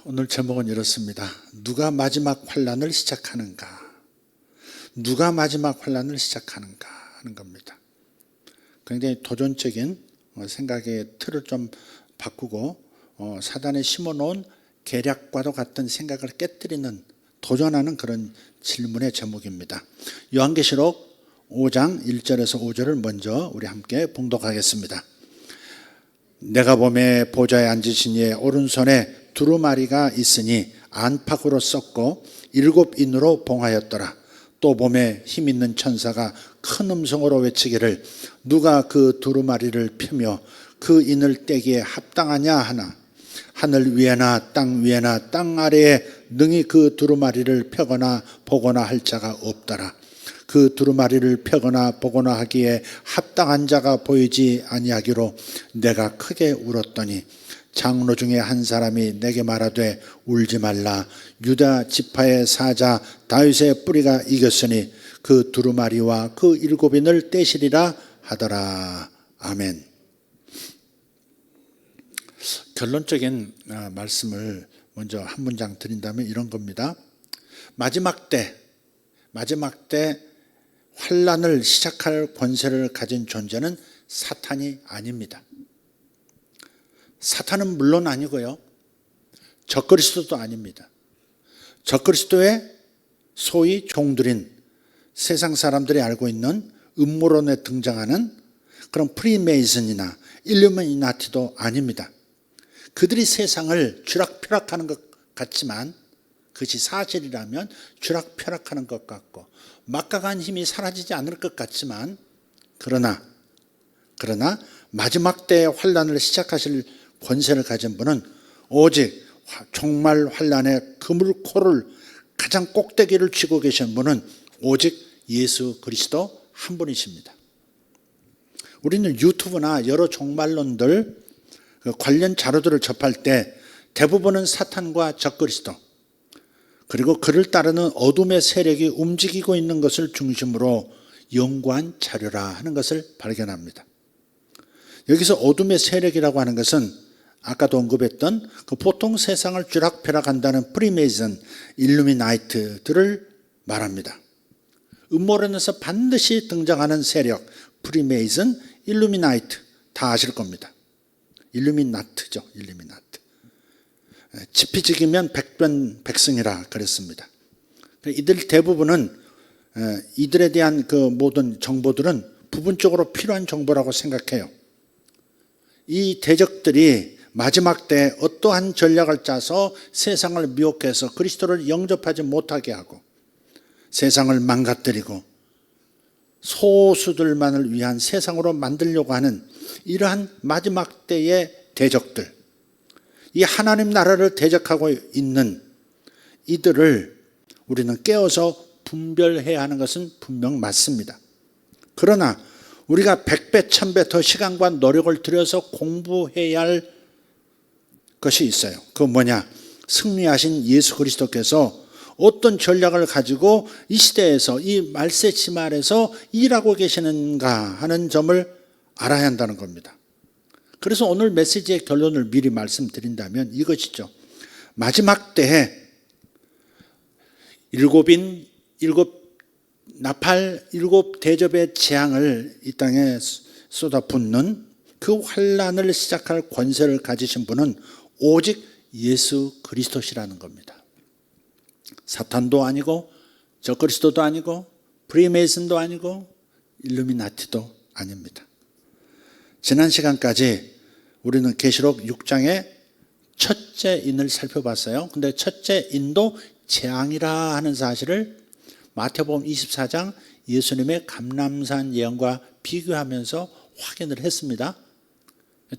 오늘 제목은 이렇습니다. 누가 마지막 환란을 시작하는가? 누가 마지막 환란을 시작하는가 하는 겁니다. 굉장히 도전적인 생각의 틀을 좀 바꾸고 사단에 심어놓은 계략과도 같은 생각을 깨뜨리는 도전하는 그런 질문의 제목입니다. 요한계시록 5장 1절에서 5절을 먼저 우리 함께 봉독하겠습니다. 내가 보매 보좌에 앉으신 이의 오른손에 두루마리가 있으니 안팎으로 썩고 7인으로 봉하였더라. 또 보매 힘있는 천사가 큰 음성으로 외치기를 누가 그 두루마리를 펴며 그 인을 떼기에 합당하냐 하나 하늘 위에나 땅 위에나 땅 아래에 능히 그 두루마리를 펴거나 보거나 할 자가 없더라. 그 두루마리를 펴거나 보거나 하기에 합당한 자가 보이지 아니하기로 내가 크게 울었더니 장로 중에 한 사람이 내게 말하되 울지 말라. 유다 지파의 사자 다윗의 뿌리가 이겼으니 그 두루마리와 그 7인을 떼시리라 하더라. 아멘. 결론적인 말씀을 먼저 한 문장 드린다면 이런 겁니다. 마지막 때 환란을 시작할 권세를 가진 존재는 사탄이 아닙니다. 사탄은 물론 아니고요. 적그리스도도 아닙니다. 적그리스도의 소위 종들인 세상 사람들이 알고 있는 음모론에 등장하는 그런 프리메이슨이나 일루미나티도 아닙니다. 그들이 세상을 쥐락펴락하는 것 같지만 그것이 사실이라면 쥐락펴락하는 것 같고 막강한 힘이 사라지지 않을 것 같지만 그러나 마지막 때의 환란을 시작하실 권세를 가진 분은 오직 종말 환란의 그물코를 가장 꼭대기를 쥐고 계신 분은 오직 예수 그리스도 한 분이십니다. 우리는 유튜브나 여러 종말론들 관련 자료들을 접할 때 대부분은 사탄과 적그리스도 그리고 그를 따르는 어둠의 세력이 움직이고 있는 것을 중심으로 연구한 자료라 하는 것을 발견합니다. 여기서 어둠의 세력이라고 하는 것은 아까도 언급했던 그 보통 세상을 쥐락펴락한다는 프리메이슨, 일루미나이트들을 말합니다. 음모론에서 반드시 등장하는 세력, 프리메이슨, 일루미나이트 다 아실 겁니다. 일루미나트죠. 일루미나트. 지피지기면 백변백승이라 그랬습니다. 이들 대부분은 이들에 대한 그 모든 정보들은 부분적으로 필요한 정보라고 생각해요. 이 대적들이 마지막 때 어떠한 전략을 짜서 세상을 미혹해서 그리스도를 영접하지 못하게 하고 세상을 망가뜨리고 소수들만을 위한 세상으로 만들려고 하는 이러한 마지막 때의 대적들, 이 하나님 나라를 대적하고 있는 이들을 우리는 깨어서 분별해야 하는 것은 분명 맞습니다. 그러나 우리가 100배, 1000배 더 시간과 노력을 들여서 공부해야 할 것이 있어요. 그건 뭐냐? 승리하신 예수 그리스도께서 어떤 전략을 가지고 이 시대에서 이 말세지말에서 일하고 계시는가 하는 점을 알아야 한다는 겁니다. 그래서 오늘 메시지의 결론을 미리 말씀드린다면 이것이죠. 마지막 때에 7인, 7나팔, 7대접의 재앙을 이 땅에 쏟아붓는 그 환란을 시작할 권세를 가지신 분은 오직 예수 그리스도시라는 겁니다. 사탄도 아니고 적그리스도도 아니고 프리메이슨도 아니고 일루미나티도 아닙니다. 지난 시간까지 우리는 계시록 6장의 첫째 인을 살펴봤어요. 근데 첫째 인도 재앙이라 하는 사실을 마태복음 24장 예수님의 감람산 예언과 비교하면서 확인을 했습니다.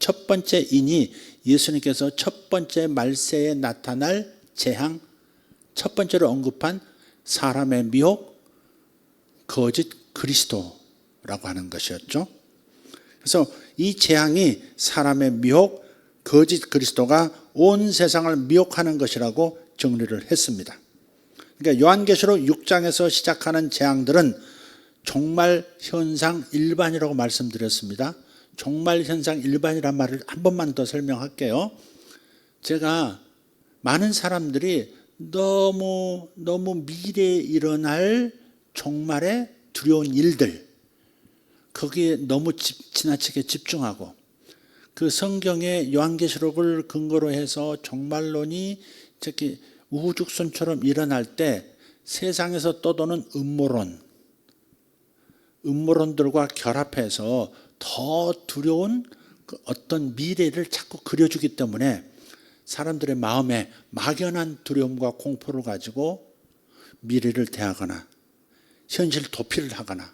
첫 번째 인이 예수님께서 첫 번째 말세에 나타날 재앙, 첫 번째로 언급한 사람의 미혹, 거짓 그리스도라고 하는 것이었죠. 그래서 이 재앙이 사람의 미혹, 거짓 그리스도가 온 세상을 미혹하는 것이라고 정리를 했습니다. 그러니까 요한계시록 6장에서 시작하는 재앙들은 종말 현상 일반이라고 말씀드렸습니다. 종말 현상 일반이란 말을 한 번만 더 설명할게요. 제가 많은 사람들이 너무 미래에 일어날 종말의 두려운 일들, 거기에 너무 지나치게 집중하고, 그 성경의 요한계시록을 근거로 해서 종말론이 특히 우후죽순처럼 일어날 때 세상에서 떠도는 음모론들과 결합해서 더 두려운 그 어떤 미래를 자꾸 그려주기 때문에 사람들의 마음에 막연한 두려움과 공포를 가지고 미래를 대하거나 현실 도피를 하거나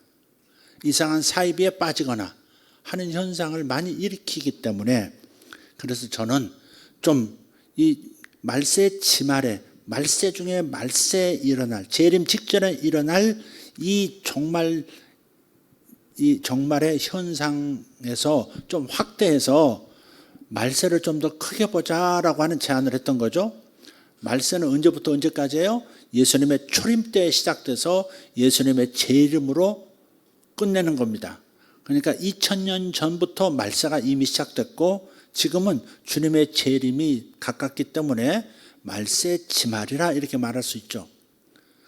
이상한 사이비에 빠지거나 하는 현상을 많이 일으키기 때문에, 그래서 저는 좀 이 말세 지말에, 말세 중에 말세에 일어날, 재림 직전에 일어날 이 종말의 현상에서 좀 확대해서 말세를 좀 더 크게 보자라고 하는 제안을 했던 거죠. 말세는 언제부터 언제까지예요? 예수님의 초림 때 시작돼서 예수님의 재림으로 끝내는 겁니다. 그러니까 2000년 전부터 말세가 이미 시작됐고, 지금은 주님의 재림이 가깝기 때문에 말세 지말이라 이렇게 말할 수 있죠.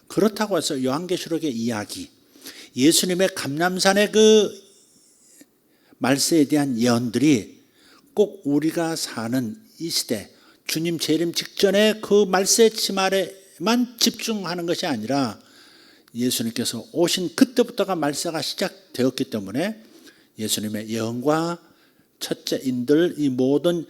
그렇다고 해서 요한계시록의 이야기, 예수님의 감람산의 그 말세에 대한 예언들이 꼭 우리가 사는 이 시대, 주님 재림 직전에 그 말세 지말에만 집중하는 것이 아니라 예수님께서 오신 그때부터가 말세가 시작되었기 때문에 예수님의 예언과 첫째인들, 이 모든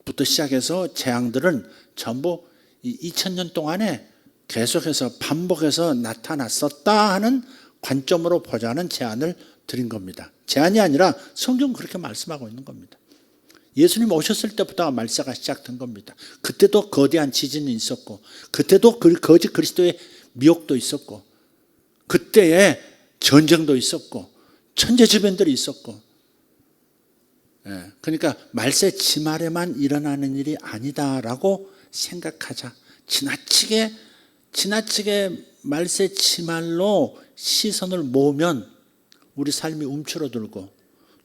부터 시작해서 재앙들은 전부 이 2000년 동안에 계속해서 반복해서 나타났었다 하는 관점으로 보자는 제안을 드린 겁니다. 제안이 아니라 성경은 그렇게 말씀하고 있는 겁니다. 예수님 오셨을 때부터 말세가 시작된 겁니다. 그때도 거대한 지진이 있었고, 그때도 거짓 그리스도의 미혹도 있었고, 그때에 전쟁도 있었고, 천재지변들이 있었고, 그러니까 말세 지말에만 일어나는 일이 아니다라고 생각하자. 지나치게 말세 지말로 시선을 모으면 우리 삶이 움츠러들고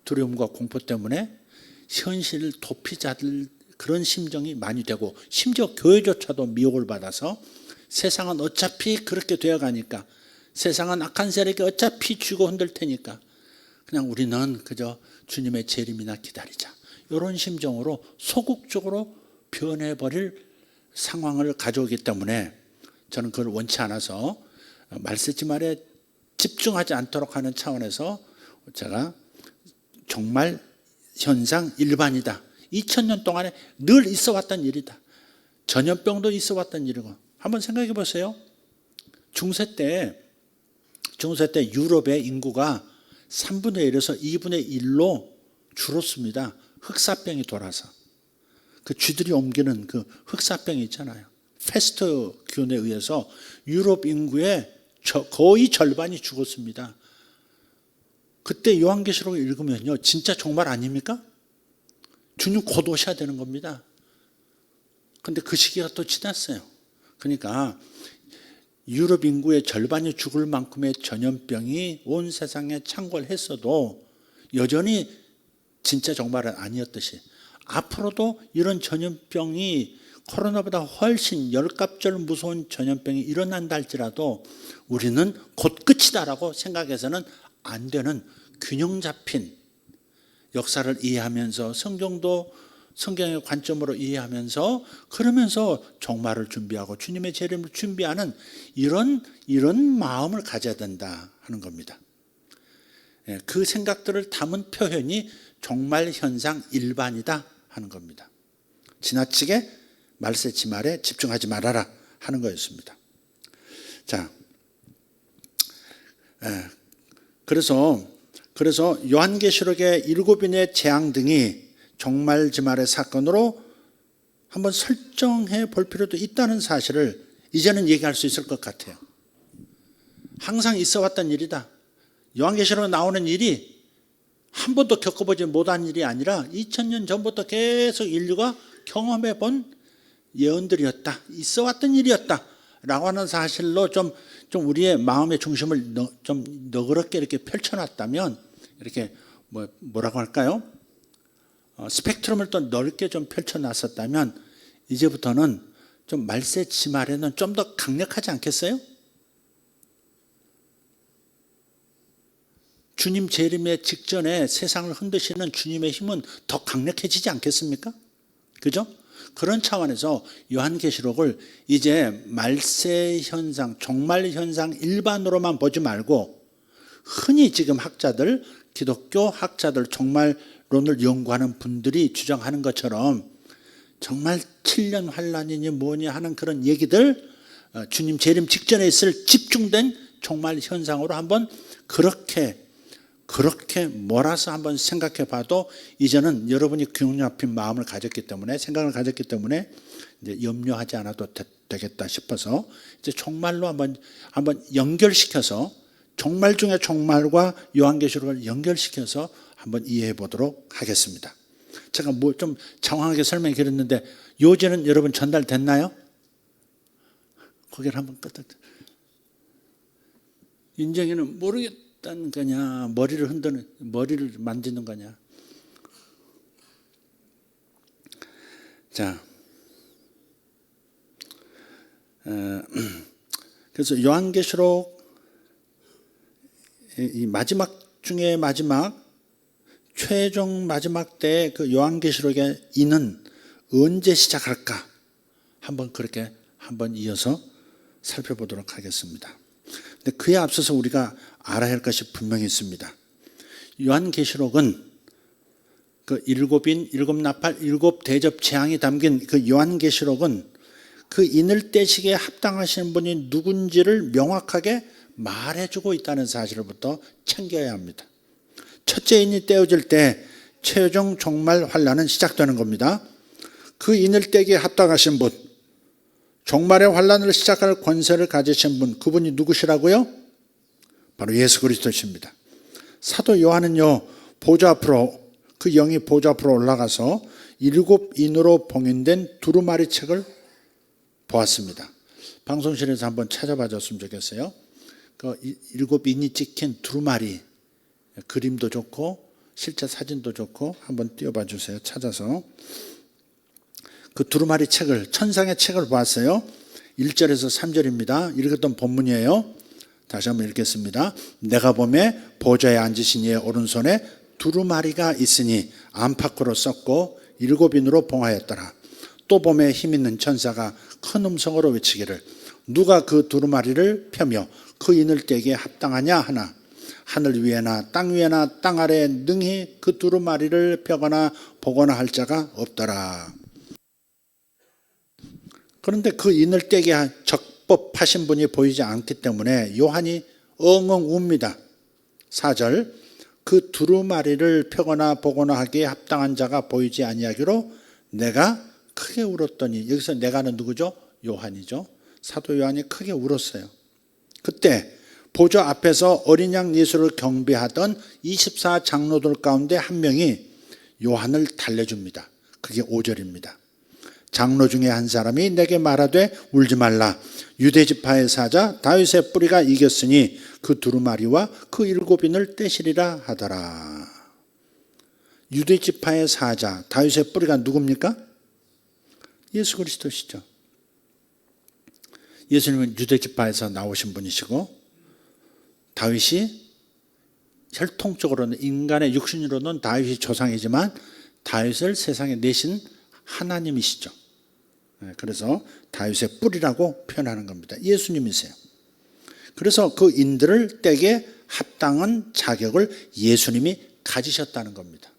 두려움과 공포 때문에 현실을 도피자들 그런 심정이 많이 되고, 심지어 교회조차도 미혹을 받아서 세상은 어차피 그렇게 되어가니까, 세상은 악한 세력이 어차피 쥐고 흔들 테니까 그냥 우리는 그저 주님의 재림이나 기다리자, 이런 심정으로 소극적으로 변해버릴 상황을 가져오기 때문에 저는 그걸 원치 않아서 말세지말에 집중하지 않도록 하는 차원에서 제가 정말 현상 일반이다, 2000년 동안에 늘 있어 왔던 일이다, 전염병도 있어 왔던 일이고. 한번 생각해 보세요. 중세 때 유럽의 인구가 3분의 1에서 2분의 1로 줄었습니다. 흑사병이 돌아서. 그 쥐들이 옮기는 그 흑사병이 있잖아요. 패스트균에 의해서 유럽 인구의 거의 절반이 죽었습니다. 그때 요한계시록을 읽으면요, 진짜 종말 아닙니까? 주님 곧 오셔야 되는 겁니다. 그런데 그 시기가 또 지났어요. 그러니까 유럽 인구의 절반이 죽을 만큼의 전염병이 온 세상에 창궐했어도 여전히 진짜 종말은 아니었듯이, 앞으로도 이런 전염병이 코로나보다 훨씬 10갑절 무서운 전염병이 일어난다 할지라도 우리는 곧 끝이다라고 생각해서는 안 되는 균형 잡힌 역사를 이해하면서, 성경의 관점으로 이해하면서, 그러면서 종말을 준비하고 주님의 재림을 준비하는 이런 마음을 가져야 된다 하는 겁니다. 그 생각들을 담은 표현이 종말 현상 일반이다 하는 겁니다. 지나치게 말세 지말에 집중하지 말아라 하는 거였습니다. 자, 그래서 요한계시록의 7인의 재앙 등이 종말 지말의 사건으로 한번 설정해 볼 필요도 있다는 사실을 이제는 얘기할 수 있을 것 같아요. 항상 있어 왔던 일이다. 요한계시록에 나오는 일이 한 번도 겪어보지 못한 일이 아니라 2000년 전부터 계속 인류가 경험해 본 예언들이었다, 있어 왔던 일이었다 라고 하는 사실로 좀 우리의 마음의 중심을 좀 너그럽게 이렇게 펼쳐놨다면, 이렇게 뭐라고 할까요? 스펙트럼을 또 넓게 좀 펼쳐놨었다면 이제부터는 좀 말세 지말에는 좀 더 강력하지 않겠어요? 주님 재림의 직전에 세상을 흔드시는 주님의 힘은 더 강력해지지 않겠습니까? 그죠? 그런 차원에서 요한계시록을 이제 말세 현상, 종말 현상 일반으로만 보지 말고 흔히 지금 학자들, 기독교 학자들, 종말론을 연구하는 분들이 주장하는 것처럼 정말 7년 환란이니 뭐니 하는 그런 얘기들, 주님 재림 직전에 있을 집중된 종말 현상으로 한번 그렇게 몰아서 한번 생각해 봐도 이제는 여러분이 균형 잡힌 마음을 가졌기 때문에, 생각을 가졌기 때문에 이제 염려하지 않아도 되겠다 싶어서 이제 종말로 한번 연결시켜서, 종말 중에 종말과 요한계시록을 연결시켜서 한번 이해해 보도록 하겠습니다. 제가 뭐 좀 장황하게 설명이 길었는데 요지는 여러분 전달됐나요? 고개를 한번 끄덕. 인정이는 모르겠다는 거냐, 머리를 만지는 거냐. 자, 그래서 요한계시록 이 마지막 중에 마지막, 최종 마지막 때 그 요한계시록의 인은 언제 시작할까? 그렇게 한번 이어서 살펴보도록 하겠습니다. 근데 그에 앞서서 우리가 알아야 할 것이 분명히 있습니다. 요한계시록은 그 일곱 인, 일곱 나팔, 일곱 대접 재앙이 담긴 그 요한계시록은 그 인을 떼시기에 합당하신 분이 누군지를 명확하게 말해주고 있다는 사실부터 챙겨야 합니다. 첫째 인이 떼어질 때 최종 종말 환란은 시작되는 겁니다. 그 인을 떼기에 합당하신 분, 종말의 환란을 시작할 권세를 가지신 분, 그분이 누구시라고요? 바로 예수 그리스도십니다. 사도 요한은요, 보좌 앞으로, 그 영이 보좌 앞으로 올라가서 일곱 인으로 봉인된 두루마리 책을 보았습니다. 방송실에서 한번 찾아봐 줬으면 좋겠어요. 그 일곱 인이 찍힌 두루마리, 그림도 좋고 실제 사진도 좋고 한번 띄워봐 주세요. 찾아서 그 두루마리 책을, 천상의 책을 보았어요. 1절에서 3절입니다. 읽었던 본문이에요. 다시 한번 읽겠습니다. 내가 보매 보좌에 앉으신 이의 오른손에 두루마리가 있으니 안팎으로 썼고 일곱 인으로 봉하였더라. 또 보매 힘 있는 천사가 큰 음성으로 외치기를 누가 그 두루마리를 펴며 그 인을 떼기에 합당하냐 하나 하늘 위에나 땅 위에나 땅 아래에 능히 그 두루마리를 펴거나 보거나 할 자가 없더라. 그런데 그 인을 떼게 적법하신 분이 보이지 않기 때문에 요한이 엉엉 웁니다. 4절 그 두루마리를 펴거나 보거나 하기에 합당한 자가 보이지 아니하기로 내가 크게 울었더니, 여기서 내가는 누구죠? 요한이죠. 사도 요한이 크게 울었어요. 그때 보좌 앞에서 어린 양 예수를 경배하던 24 장로들 가운데 한 명이 요한을 달래줍니다. 그게 5절입니다. 장로 중에 한 사람이 내게 말하되 울지 말라. 유대지파의 사자 다윗의 뿌리가 이겼으니 그 두루마리와 그 일곱 인을 떼시리라 하더라. 유대지파의 사자 다윗의 뿌리가 누굽니까? 예수 그리스도시죠. 예수님은 유대지파에서 나오신 분이시고 다윗이 혈통적으로는, 인간의 육신으로는 다윗이 조상이지만 다윗을 세상에 내신 하나님이시죠. 그래서 다윗의 뿌리라고 표현하는 겁니다. 예수님이세요. 그래서 그 인들을 떼게 합당한 자격을 예수님이 가지셨다는 겁니다.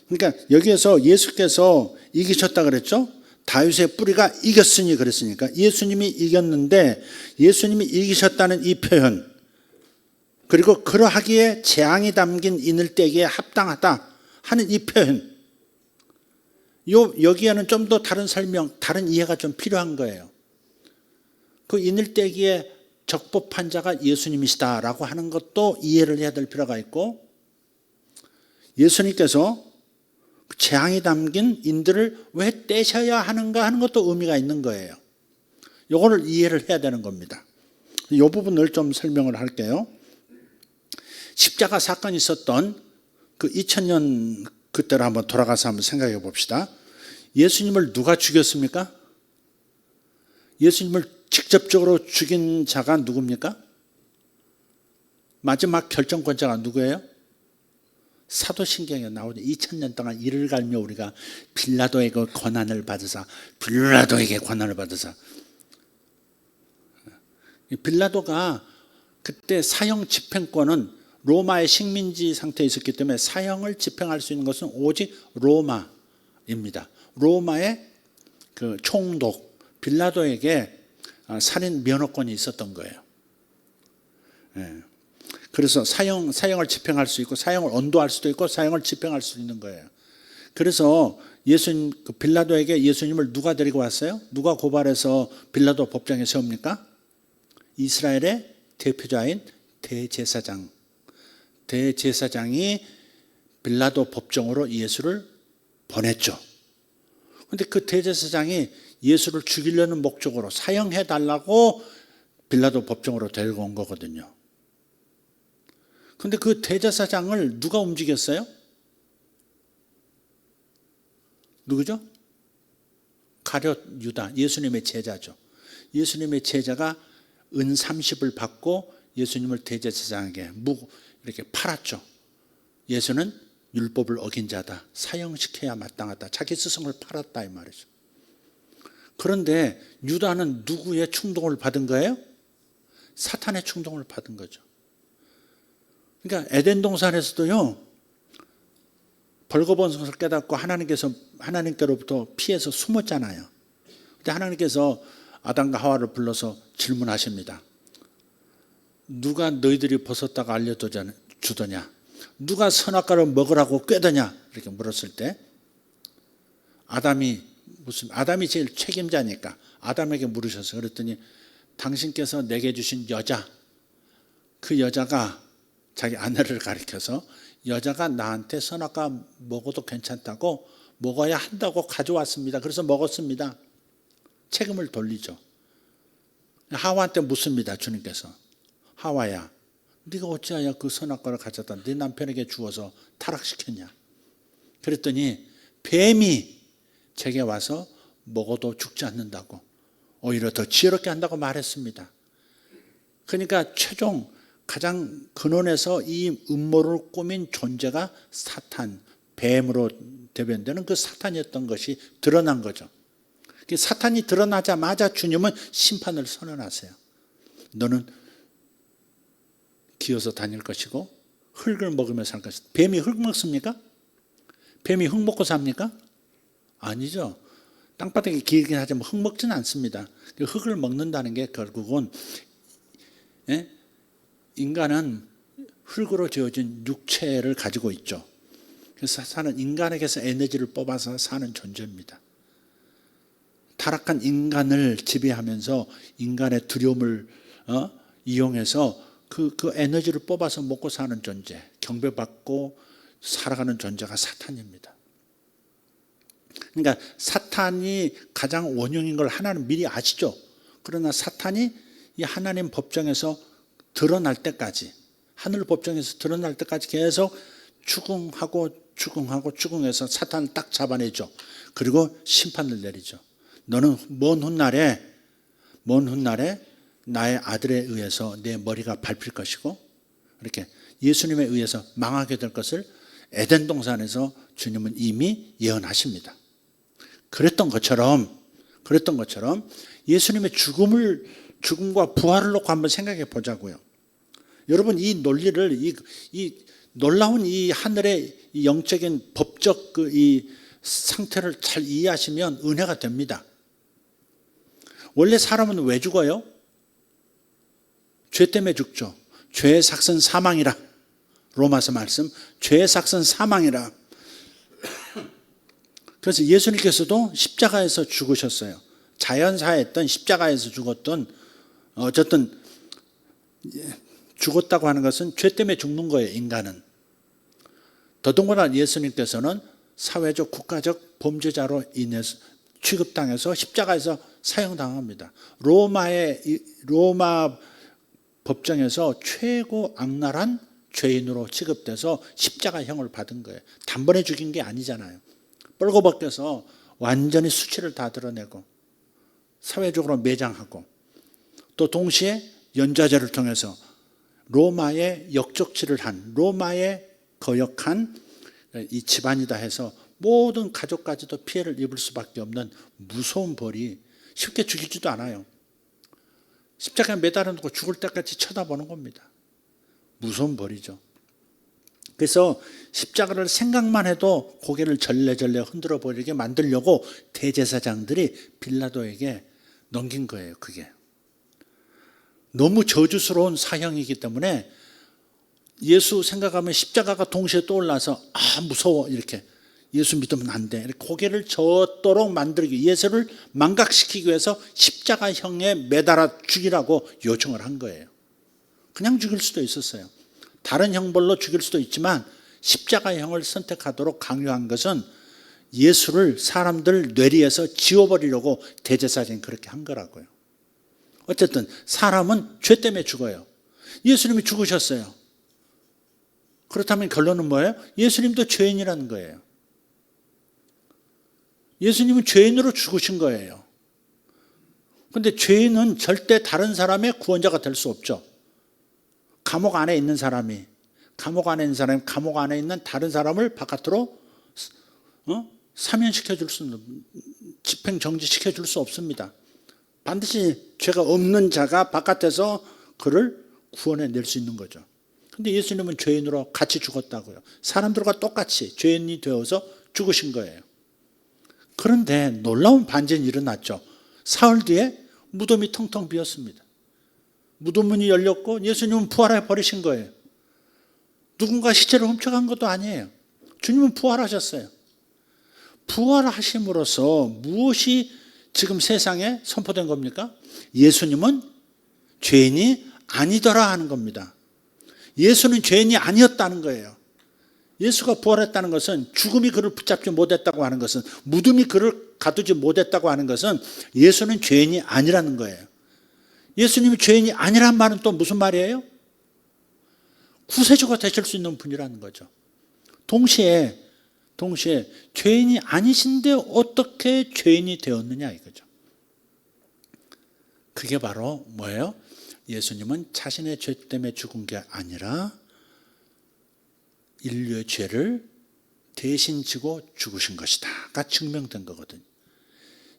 그러니까 여기에서 예수께서 이기셨다 그랬죠? 다윗의 뿌리가 이겼으니 그랬으니까 예수님이 이겼는데 예수님이 이기셨다는 이 표현, 그리고 그러하기에 재앙이 담긴 인을 떼기에 합당하다 하는 이 표현, 여기에는 좀 더 다른 설명, 다른 이해가 좀 필요한 거예요. 그 인을 떼기에 적법한 자가 예수님이시다라고 하는 것도 이해를 해야 될 필요가 있고, 예수님께서 재앙이 담긴 인들을 왜 떼셔야 하는가 하는 것도 의미가 있는 거예요. 이거를 이해를 해야 되는 겁니다. 이 부분을 좀 설명을 할게요. 십자가 사건이 있었던 그 2000년 그때로 한번 돌아가서 한번 생각해 봅시다. 예수님을 누가 죽였습니까? 예수님을 직접적으로 죽인 자가 누굽니까? 마지막 결정권자가 누구예요? 사도신경에 나오죠. 2000년 동안 이를 갈며 우리가 빌라도에게 권한을 받으사, 빌라도에게 권한을 받으사. 빌라도가 그때 사형 집행권은 로마의 식민지 상태에 있었기 때문에 사형을 집행할 수 있는 것은 오직 로마입니다. 로마의 그 총독 빌라도에게 살인 면허권이 있었던 거예요. 그래서 사형을 집행할 수 있고 사형을 언도할 수도 있고 사형을 집행할 수 있는 거예요. 그래서 예수님 빌라도에게 예수님을 누가 데리고 왔어요? 누가 고발해서 빌라도 법정에 세웁니까? 이스라엘의 대표자인 대제사장이 빌라도 법정으로 예수를 보냈죠. 그런데 그 대제사장이 예수를 죽이려는 목적으로 사형해달라고 빌라도 법정으로 데리고 온 거거든요. 그런데 그 대제사장을 누가 움직였어요? 누구죠? 가룟 유다, 예수님의 제자죠. 예수님의 제자가 은 30을 받고 예수님을 대제사장에게 이렇게 팔았죠. 예수는 율법을 어긴 자다. 사형시켜야 마땅하다. 자기 스승을 팔았다 이 말이죠. 그런데 유다는 누구의 충동을 받은 거예요? 사탄의 충동을 받은 거죠. 그러니까 에덴 동산에서도요. 벌거벗은 것을 깨닫고 하나님께로부터 피해서 숨었잖아요. 근데 하나님께서 아담과 하와를 불러서 질문하십니다. 누가 너희들이 벗었다가 알려주더냐? 누가 선악과를 먹으라고 꾀더냐? 이렇게 물었을 때 아담이 제일 책임자니까 아담에게 물으셨어요. 그랬더니 당신께서 내게 주신 여자, 그 여자가 자기 아내를 가리켜서 여자가 나한테 선악과 먹어도 괜찮다고 먹어야 한다고 가져왔습니다. 그래서 먹었습니다. 책임을 돌리죠. 하와한테 묻습니다. 주님께서. 하와야, 네가 어찌하여 그 선악과를 가져다 네 남편에게 주어서 타락시켰냐? 그랬더니 뱀이 제게 와서 먹어도 죽지 않는다고 오히려 더 지혜롭게 한다고 말했습니다. 그러니까 최종 가장 근원에서 이 음모를 꾸민 존재가 사탄, 뱀으로 대변되는 그 사탄이었던 것이 드러난 거죠. 사탄이 드러나자마자 주님은 심판을 선언하세요. 너는 기어서 다닐 것이고 흙을 먹으며 살 것이다. 뱀이 흙 먹습니까? 뱀이 흙 먹고 삽니까? 아니죠. 땅바닥에 길게 하지만 흙 먹지는 않습니다. 흙을 먹는다는 게 결국은 인간은 흙으로 지어진 육체를 가지고 있죠. 그래서 사탄은 인간에게서 에너지를 뽑아서 사는 존재입니다. 타락한 인간을 지배하면서 인간의 두려움을 이용해서 그 에너지를 뽑아서 먹고 사는 존재, 경배받고 살아가는 존재가 사탄입니다. 그러니까 사탄이 가장 원흉인 걸 하나는 미리 아시죠. 그러나 사탄이 이 하나님 법정에서 드러날 때까지, 하늘 법정에서 드러날 때까지 계속 추궁해서 사탄을 딱 잡아내죠. 그리고 심판을 내리죠. 너는 먼 훗날에 나의 아들에 의해서 내 머리가 밟힐 것이고 이렇게 예수님에 의해서 망하게 될 것을 에덴 동산에서 주님은 이미 예언하십니다. 그랬던 것처럼 예수님의 죽음과 부활을 놓고 한번 생각해 보자고요. 여러분 이 논리를 이 놀라운 이 하늘의 이 영적인 법적 이 상태를 잘 이해하시면 은혜가 됩니다. 원래 사람은 왜 죽어요? 죄 때문에 죽죠. 죄의 삭은 사망이라. 로마서 말씀, 죄의 삭은 사망이라. 그래서 예수님께서도 십자가에서 죽으셨어요. 자연사했던 십자가에서 죽었던 어쨌든 죽었다고 하는 것은 죄 때문에 죽는 거예요. 인간은. 더더군다나 예수님께서는 사회적 국가적 범죄자로 인해서 취급당해서 십자가에서 사형당합니다. 로마 법정에서 최고 악랄한 죄인으로 취급돼서 십자가형을 받은 거예요. 단번에 죽인 게 아니잖아요. 뻘거벗겨서 완전히 수치를 다 드러내고 사회적으로 매장하고 또 동시에 연좌제를 통해서 로마의 역적질을 한 로마의 거역한 이 집안이다 해서 모든 가족까지도 피해를 입을 수밖에 없는 무서운 벌이 쉽게 죽이지도 않아요. 십자가에 매달아 놓고 죽을 때까지 쳐다보는 겁니다. 무서운 벌이죠. 그래서 십자가를 생각만 해도 고개를 절레절레 흔들어 버리게 만들려고 대제사장들이 빌라도에게 넘긴 거예요. 그게 너무 저주스러운 사형이기 때문에 예수 생각하면 십자가가 동시에 떠올라서 무서워 이렇게 예수 믿으면 안 돼. 고개를 젓도록 만들기 예수를 망각시키기 위해서 십자가형에 매달아 죽이라고 요청을 한 거예요. 그냥 죽일 수도 있었어요. 다른 형벌로 죽일 수도 있지만 십자가형을 선택하도록 강요한 것은 예수를 사람들 뇌리에서 지워버리려고 대제사장이 그렇게 한 거라고요. 어쨌든 사람은 죄 때문에 죽어요. 예수님이 죽으셨어요. 그렇다면 결론은 뭐예요? 예수님도 죄인이라는 거예요. 예수님은 죄인으로 죽으신 거예요. 그런데 죄인은 절대 다른 사람의 구원자가 될 수 없죠. 감옥 안에 있는 사람이 감옥 안에 있는 다른 사람을 바깥으로 사면시켜 줄 수는 집행정지시켜 줄 수 없습니다. 반드시 죄가 없는 자가 바깥에서 그를 구원해 낼 수 있는 거죠. 그런데 예수님은 죄인으로 같이 죽었다고요. 사람들과 똑같이 죄인이 되어서 죽으신 거예요. 그런데 놀라운 반전이 일어났죠. 사흘 뒤에 무덤이 텅텅 비었습니다. 무덤 문이 열렸고 예수님은 부활해 버리신 거예요. 누군가 시체를 훔쳐간 것도 아니에요. 주님은 부활하셨어요. 부활하심으로써 무엇이 지금 세상에 선포된 겁니까? 예수님은 죄인이 아니더라 하는 겁니다. 예수는 죄인이 아니었다는 거예요. 예수가 부활했다는 것은 죽음이 그를 붙잡지 못했다고 하는 것은 무덤이 그를 가두지 못했다고 하는 것은 예수는 죄인이 아니라는 거예요. 예수님이 죄인이 아니란 말은 또 무슨 말이에요? 구세주가 되실 수 있는 분이라는 거죠. 동시에 죄인이 아니신데 어떻게 죄인이 되었느냐 이거죠. 그게 바로 뭐예요? 예수님은 자신의 죄 때문에 죽은 게 아니라 인류의 죄를 대신 지고 죽으신 것이다가 증명된 거거든요.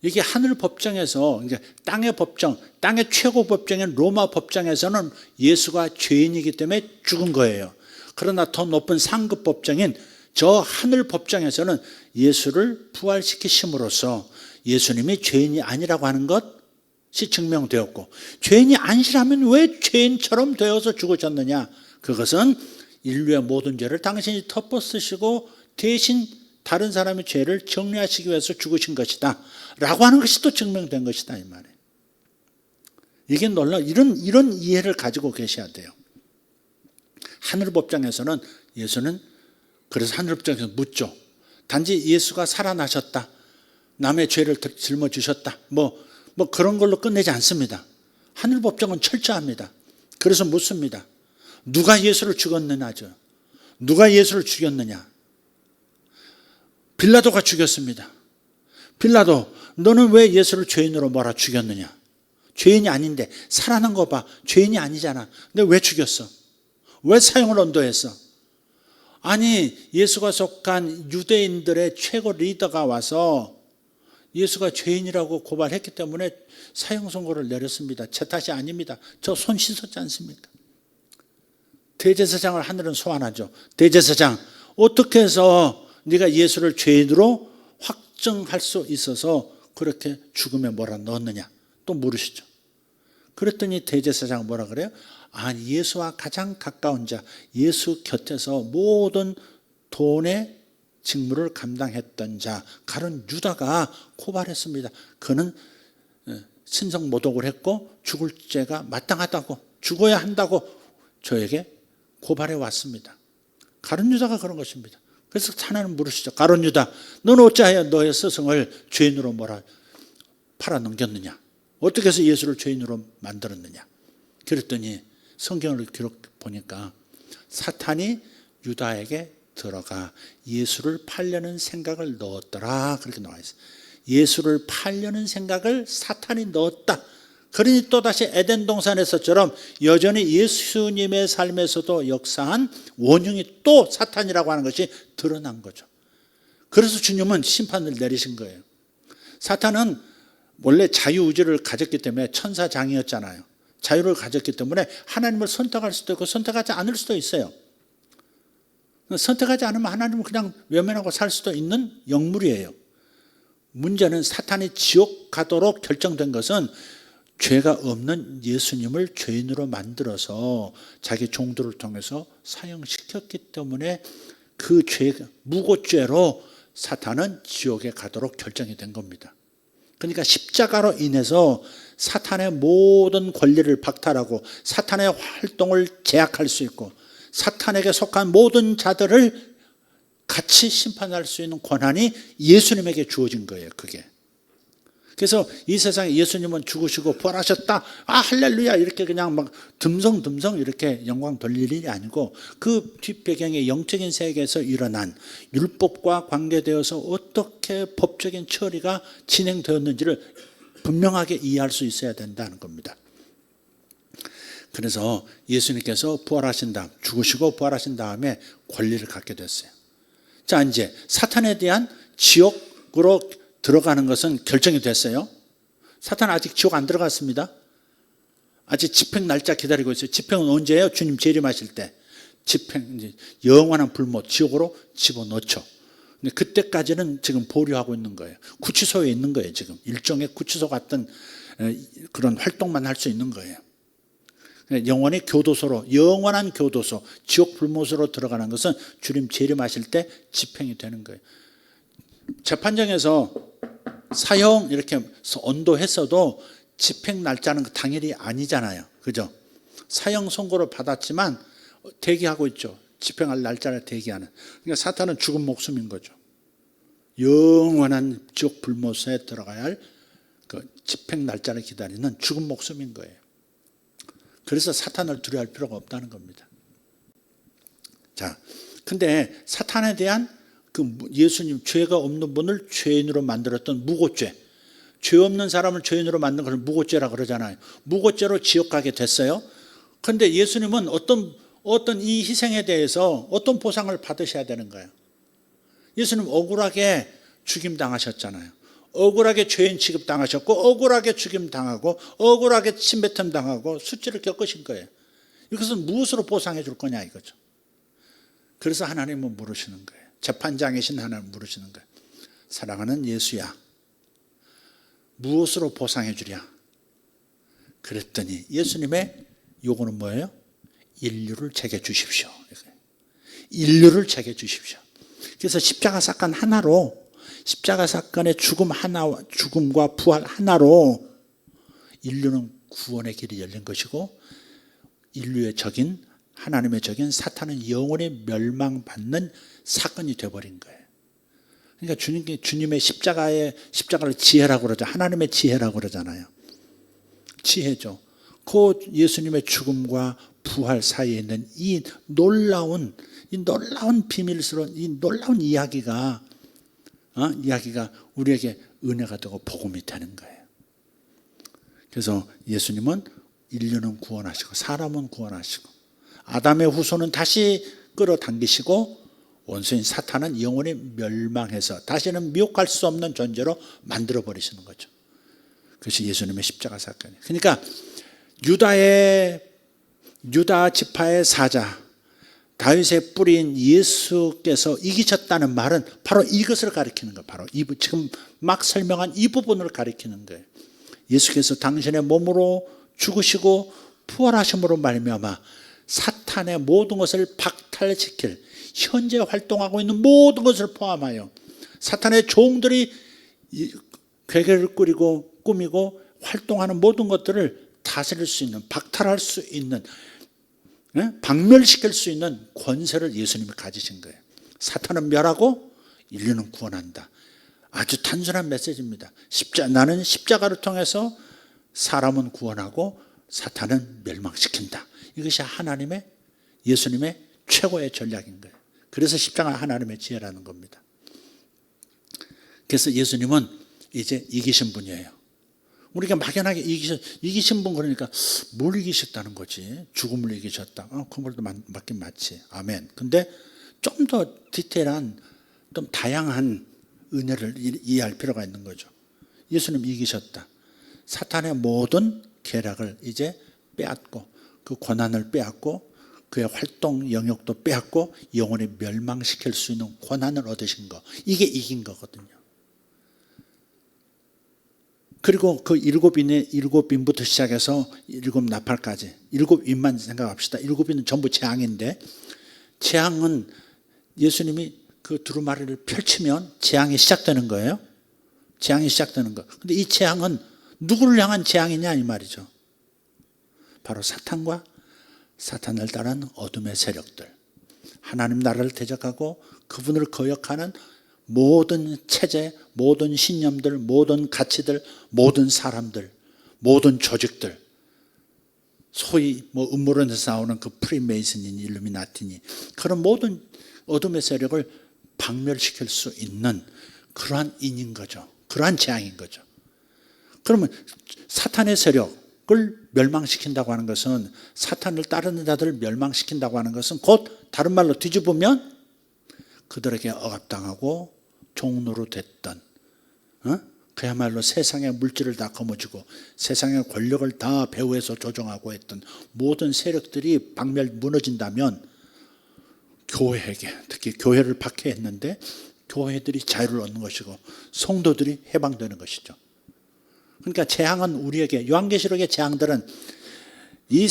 이게 하늘 법정에서 땅의 법정, 땅의 최고 법정인 로마 법정에서는 예수가 죄인이기 때문에 죽은 거예요. 그러나 더 높은 상급 법정인 저 하늘 법정에서는 예수를 부활시키심으로써 예수님이 죄인이 아니라고 하는 것이 증명되었고, 죄인이 아니시라면 왜 죄인처럼 되어서 죽으셨느냐? 그것은 인류의 모든 죄를 당신이 덮어쓰시고 대신 다른 사람의 죄를 정리하시기 위해서 죽으신 것이다 라고 하는 것이 또 증명된 것이다 이 말이에요. 이게 이런 이해를 가지고 계셔야 돼요. 하늘법정에서는 예수는 그래서 하늘법정에서 묻죠. 단지 예수가 살아나셨다, 남의 죄를 짊어지셨다 뭐 그런 걸로 끝내지 않습니다. 하늘법정은 철저합니다. 그래서 묻습니다. 누가 예수를 죽였느냐죠. 누가 예수를 죽였느냐? 빌라도가 죽였습니다. 빌라도, 너는 왜 예수를 죄인으로 몰아 죽였느냐? 죄인이 아닌데 살아난 거 봐. 죄인이 아니잖아. 근데 왜 죽였어? 왜 사형을 언도했어? 아니, 예수가 속한 유대인들의 최고 리더가 와서 예수가 죄인이라고 고발했기 때문에 사형 선고를 내렸습니다. 제 탓이 아닙니다. 저 손 씻었지 않습니까? 대제사장을 하늘은 소환하죠. 대제사장, 어떻게 해서 네가 예수를 죄인으로 확정할 수 있어서 그렇게 죽음에 몰아넣었느냐? 또 물으시죠. 그랬더니 대제사장은 뭐라 그래요? 예수와 가장 가까운 자, 예수 곁에서 모든 돈의 직무를 감당했던 자, 가룟 유다가 고발했습니다. 그는 신성모독을 했고 죽을 죄가 마땅하다고, 죽어야 한다고 저에게 고발해 왔습니다. 가룟 유다가 그런 것입니다. 그래서 하나님 물으시죠. 가룟 유다, 너는 어찌하여 너의 스승을 죄인으로 팔아 넘겼느냐? 어떻게 해서 예수를 죄인으로 만들었느냐? 그랬더니 성경을 기록 보니까 사탄이 유다에게 들어가 예수를 팔려는 생각을 넣었더라, 그렇게 나와 있어요. 예수를 팔려는 생각을 사탄이 넣었다. 그러니 또다시 에덴 동산에서처럼 여전히 예수님의 삶에서도 역사한 원흉이 또 사탄이라고 하는 것이 드러난 거죠. 그래서 주님은 심판을 내리신 거예요. 사탄은 원래 자유의지를 가졌기 때문에 천사장이었잖아요. 자유를 가졌기 때문에 하나님을 선택할 수도 있고 선택하지 않을 수도 있어요. 선택하지 않으면 하나님을 그냥 외면하고 살 수도 있는 영물이에요. 문제는 사탄이 지옥 가도록 결정된 것은 죄가 없는 예수님을 죄인으로 만들어서 자기 종들을 통해서 사형시켰기 때문에 그 죄, 무고죄로 사탄은 지옥에 가도록 결정이 된 겁니다. 그러니까 십자가로 인해서 사탄의 모든 권리를 박탈하고 사탄의 활동을 제약할 수 있고 사탄에게 속한 모든 자들을 같이 심판할 수 있는 권한이 예수님에게 주어진 거예요. 그게. 그래서 이 세상에 예수님은 죽으시고 부활하셨다. 아 할렐루야 이렇게 그냥 막 듬성듬성 이렇게 영광 돌릴 일이 아니고 그 뒷배경의 영적인 세계에서 일어난 율법과 관계되어서 어떻게 법적인 처리가 진행되었는지를 분명하게 이해할 수 있어야 된다는 겁니다. 그래서 예수님께서 부활하신 다음 죽으시고 부활하신 다음에 권리를 갖게 됐어요. 자 이제 사탄에 대한 지옥으로 들어가는 것은 결정이 됐어요. 사탄 아직 지옥 안 들어갔습니다. 아직 집행 날짜 기다리고 있어요. 집행은 언제예요? 주님 재림하실 때. 집행, 이제 영원한 불못 지옥으로 집어넣죠. 근데 그때까지는 지금 보류하고 있는 거예요. 구치소에 있는 거예요. 지금 일종의 구치소 같은 그런 활동만 할 수 있는 거예요. 영원히 교도소로, 영원한 교도소, 지옥 불못으로 들어가는 것은 주님 재림하실 때 집행이 되는 거예요. 재판정에서 사형 이렇게 언도했어도 집행 날짜는 당일이 아니잖아요. 그죠? 사형 선고를 받았지만 대기하고 있죠. 집행할 날짜를 대기하는. 그러니까 사탄은 죽은 목숨인 거죠. 영원한 지옥 불못에 들어가야 할 그 집행 날짜를 기다리는 죽은 목숨인 거예요. 그래서 사탄을 두려워할 필요가 없다는 겁니다. 자, 근데 사탄에 대한 그 예수님 죄가 없는 분을 죄인으로 만들었던 무고죄, 죄 없는 사람을 죄인으로 만든 걸 무고죄라고 그러잖아요. 무고죄로 지옥 가게 됐어요. 그런데 예수님은 어떤 이 희생에 대해서 어떤 보상을 받으셔야 되는 거예요. 예수님 억울하게 죽임당하셨잖아요. 억울하게 죄인 취급당하셨고 억울하게 죽임당하고 억울하게 침뱉음당하고 수치를 겪으신 거예요. 이것은 무엇으로 보상해 줄 거냐 이거죠. 그래서 하나님은 물으시는 거예요. 재판장이신 하나님 물으시는 거예요. 사랑하는 예수야, 무엇으로 보상해 주랴? 그랬더니 예수님의 요구는 뭐예요? 인류를 제게 주십시오. 인류를 제게 주십시오. 그래서 십자가 사건 하나로, 십자가 사건의 죽음과 부활 하나로 인류는 구원의 길이 열린 것이고 인류의 적인, 하나님의 적인 사탄은 영원히 멸망받는 사건이 되어버린 거예요. 그러니까 주님의 십자가를 지혜라고 그러죠. 하나님의 지혜라고 그러잖아요. 지혜죠. 그 예수님의 죽음과 부활 사이에 있는 이 놀라운 비밀스러운 이 놀라운 이야기가 우리에게 은혜가 되고 복음이 되는 거예요. 그래서 예수님은 인류는 구원하시고 사람은 구원하시고 아담의 후손은 다시 끌어당기시고 원수인 사탄은 영원히 멸망해서 다시는 미혹할 수 없는 존재로 만들어버리시는 거죠. 그것이 예수님의 십자가 사건이에요. 그러니까 유다 지파의 사자 다윗의 뿌리인 예수께서 이기셨다는 말은 바로 이것을 가리키는 거예요. 바로 지금 막 설명한 이 부분을 가리키는 거예요. 예수께서 당신의 몸으로 죽으시고 부활하심으로 말미암아 사탄의 모든 것을 박탈시킬 현재 활동하고 있는 모든 것을 포함하여 사탄의 종들이 괴계를 꾸미고 활동하는 모든 것들을 다스릴 수 있는, 박탈할 수 있는, 박멸시킬 수 있는 권세를 예수님이 가지신 거예요. 사탄은 멸하고 인류는 구원한다. 아주 단순한 메시지입니다. 나는 십자가를 통해서 사람은 구원하고 사탄은 멸망시킨다. 이것이 예수님의 최고의 전략인 거예요. 그래서 십자가 하나님의 지혜라는 겁니다. 그래서 예수님은 이제 이기신 분이에요. 우리가 막연하게 이기신 분 그러니까 뭘 이기셨다는 거지? 죽음을 이기셨다. 그 말도 맞긴 맞지. 아멘. 근데 좀 더 디테일한, 좀 다양한 은혜를 이해할 필요가 있는 거죠. 예수님 이기셨다. 사탄의 모든 계략을 이제 빼앗고, 그 권한을 빼앗고, 그의 활동 영역도 빼앗고 영원히 멸망시킬 수 있는 권한을 얻으신 거. 이게 이긴 거거든요. 그리고 그 일곱 인부터 시작해서 일곱 나팔까지, 일곱 인만 생각합시다. 일곱 인은 전부 재앙인데, 재앙은 예수님이 그 두루마리를 펼치면 재앙이 시작되는 거예요. 재앙이 시작되는 거. 근데 이 재앙은 누구를 향한 재앙이냐 이 말이죠. 바로 사탄과 사탄을 따른 어둠의 세력들, 하나님 나라를 대적하고 그분을 거역하는 모든 체제, 모든 신념들, 모든 가치들, 모든 사람들, 모든 조직들, 소위 음모론에서 나오는 그 프리메이슨이니 일루미나티니, 그런 모든 어둠의 세력을 박멸시킬 수 있는 그러한 인인 거죠. 그러한 재앙인 거죠. 그러면 사탄의 세력을 멸망시킨다고 하는 것은, 사탄을 따르는 자들을 멸망시킨다고 하는 것은 곧 다른 말로 뒤집으면 그들에게 억압당하고 종로로 됐던, 그야말로 세상의 물질을 다 거머쥐고 세상의 권력을 다 배후에서 조종하고 했던 모든 세력들이 무너진다면 교회에게, 특히 교회를 박해했는데 교회들이 자유를 얻는 것이고 성도들이 해방되는 것이죠. 그러니까 재앙은 우리에게, 요한계시록의 재앙들은 이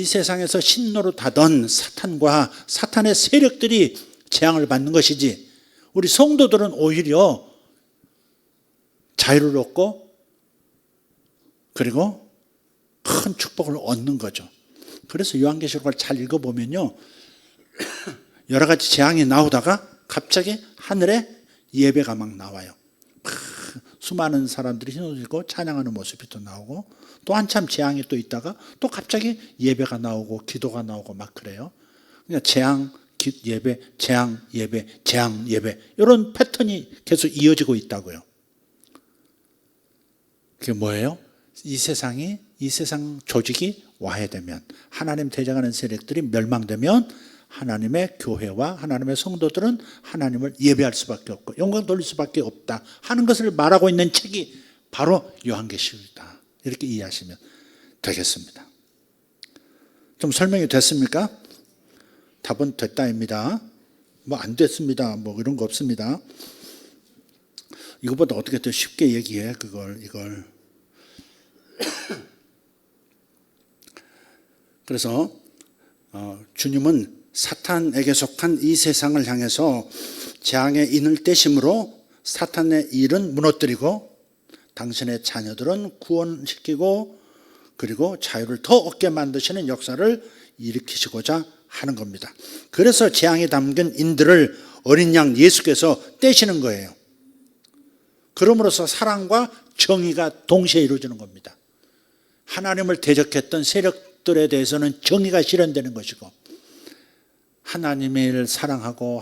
세상에서 신노릇하던 사탄과 사탄의 세력들이 재앙을 받는 것이지, 우리 성도들은 오히려 자유를 얻고 그리고 큰 축복을 얻는 거죠. 그래서 요한계시록을 잘 읽어보면요, 여러 가지 재앙이 나오다가 갑자기 하늘에 예배가 막 나와요. 수많은 사람들이 흰옷을 입고 찬양하는 모습이 또 나오고, 또 한참 재앙이 또 있다가 또 갑자기 예배가 나오고 기도가 나오고 막 그래요. 그러니까 재앙, 예배, 재앙, 예배, 재앙, 예배, 이런 패턴이 계속 이어지고 있다고요. 그게 뭐예요? 이 세상 조직이 와해되면, 하나님 대적하는 세력들이 멸망되면 하나님의 교회와 하나님의 성도들은 하나님을 예배할 수밖에 없고 영광 돌릴 수밖에 없다 하는 것을 말하고 있는 책이 바로 요한계시록이다. 이렇게 이해하시면 되겠습니다. 좀 설명이 됐습니까? 답은 됐다입니다. 안 됐습니다. 이런 거 없습니다. 이거보다 어떻게 더 쉽게 얘기해, 이걸. 그래서 주님은 사탄에게 속한 이 세상을 향해서 재앙의 인을 떼심으로 사탄의 일은 무너뜨리고 당신의 자녀들은 구원시키고 그리고 자유를 더 얻게 만드시는 역사를 일으키시고자 하는 겁니다. 그래서 재앙이 담긴 인들을 어린 양 예수께서 떼시는 거예요. 그럼으로써 사랑과 정의가 동시에 이루어지는 겁니다. 하나님을 대적했던 세력들에 대해서는 정의가 실현되는 것이고, 하나님을 사랑하고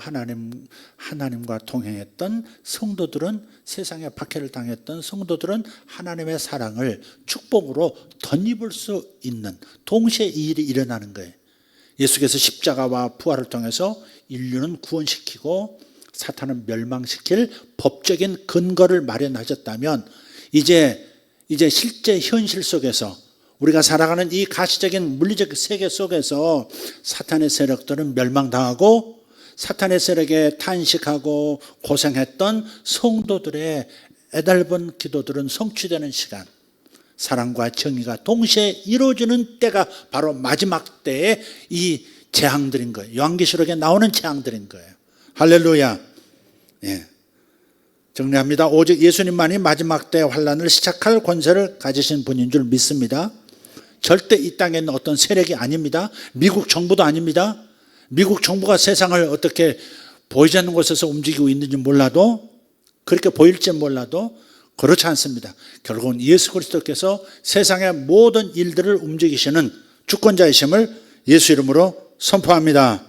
하나님과 동행했던 성도들은, 세상에 박해를 당했던 성도들은 하나님의 사랑을 축복으로 덧입을 수 있는 동시에 이 일이 일어나는 거예요. 예수께서 십자가와 부활을 통해서 인류는 구원시키고 사탄은 멸망시킬 법적인 근거를 마련하셨다면, 이제 실제 현실 속에서 우리가 살아가는 이 가시적인 물리적 세계 속에서 사탄의 세력들은 멸망당하고 사탄의 세력에 탄식하고 고생했던 성도들의 애달픈 기도들은 성취되는 시간, 사랑과 정의가 동시에 이루어지는 때가 바로 마지막 때의 이 재앙들인 거예요. 요한계시록에 나오는 재앙들인 거예요. 할렐루야. 예. 정리합니다. 오직 예수님만이 마지막 때의 환난을 시작할 권세를 가지신 분인 줄 믿습니다. 절대 이 땅에 있는 어떤 세력이 아닙니다. 미국 정부도 아닙니다. 미국 정부가 세상을 어떻게 보이지 않는 곳에서 움직이고 있는지 몰라도, 그렇게 보일지 몰라도 그렇지 않습니다. 결국은 예수 그리스도께서 세상의 모든 일들을 움직이시는 주권자이심을 예수 이름으로 선포합니다.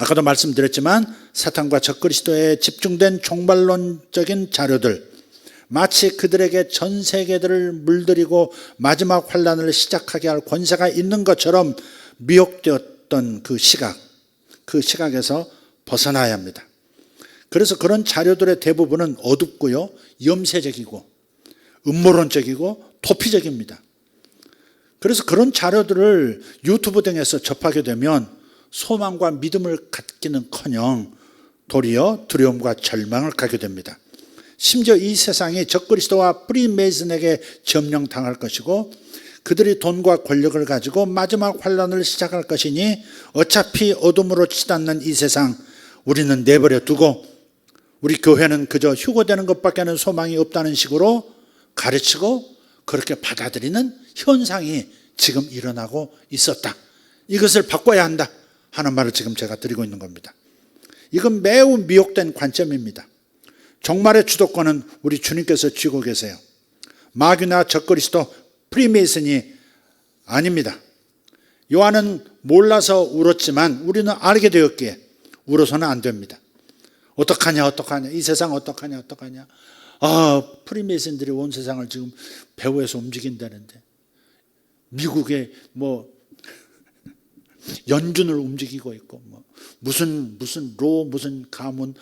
아까도 말씀드렸지만 사탄과 적그리스도에 집중된 종말론적인 자료들, 마치 그들에게 전 세계들을 물들이고 마지막 환란을 시작하게 할 권세가 있는 것처럼 미혹되었던 그 시각에서 벗어나야 합니다. 그래서 그런 자료들의 대부분은 어둡고요, 염세적이고 음모론적이고 도피적입니다. 그래서 그런 자료들을 유튜브 등에서 접하게 되면 소망과 믿음을 갖기는커녕 도리어 두려움과 절망을 갖게 됩니다. 심지어 이 세상이 적그리스도와 프리메이슨에게 점령당할 것이고 그들이 돈과 권력을 가지고 마지막 환란을 시작할 것이니 어차피 어둠으로 치닫는 이 세상 우리는 내버려 두고 우리 교회는 그저 휴거되는 것밖에는 소망이 없다는 식으로 가르치고 그렇게 받아들이는 현상이 지금 일어나고 있었다. 이것을 바꿔야 한다 하는 말을 지금 제가 드리고 있는 겁니다. 이건 매우 미혹된 관점입니다. 종말의 주도권은 우리 주님께서 쥐고 계세요. 마귀나 적그리스도, 프리메이슨이 아닙니다. 요한은 몰라서 울었지만 우리는 알게 되었기에 울어서는 안 됩니다. 어떡하냐 이 세상 어떡하냐. 프리메이슨들이 온 세상을 지금 배후에서 움직인다는데 미국의 연준을 움직이고 있고 무슨 가문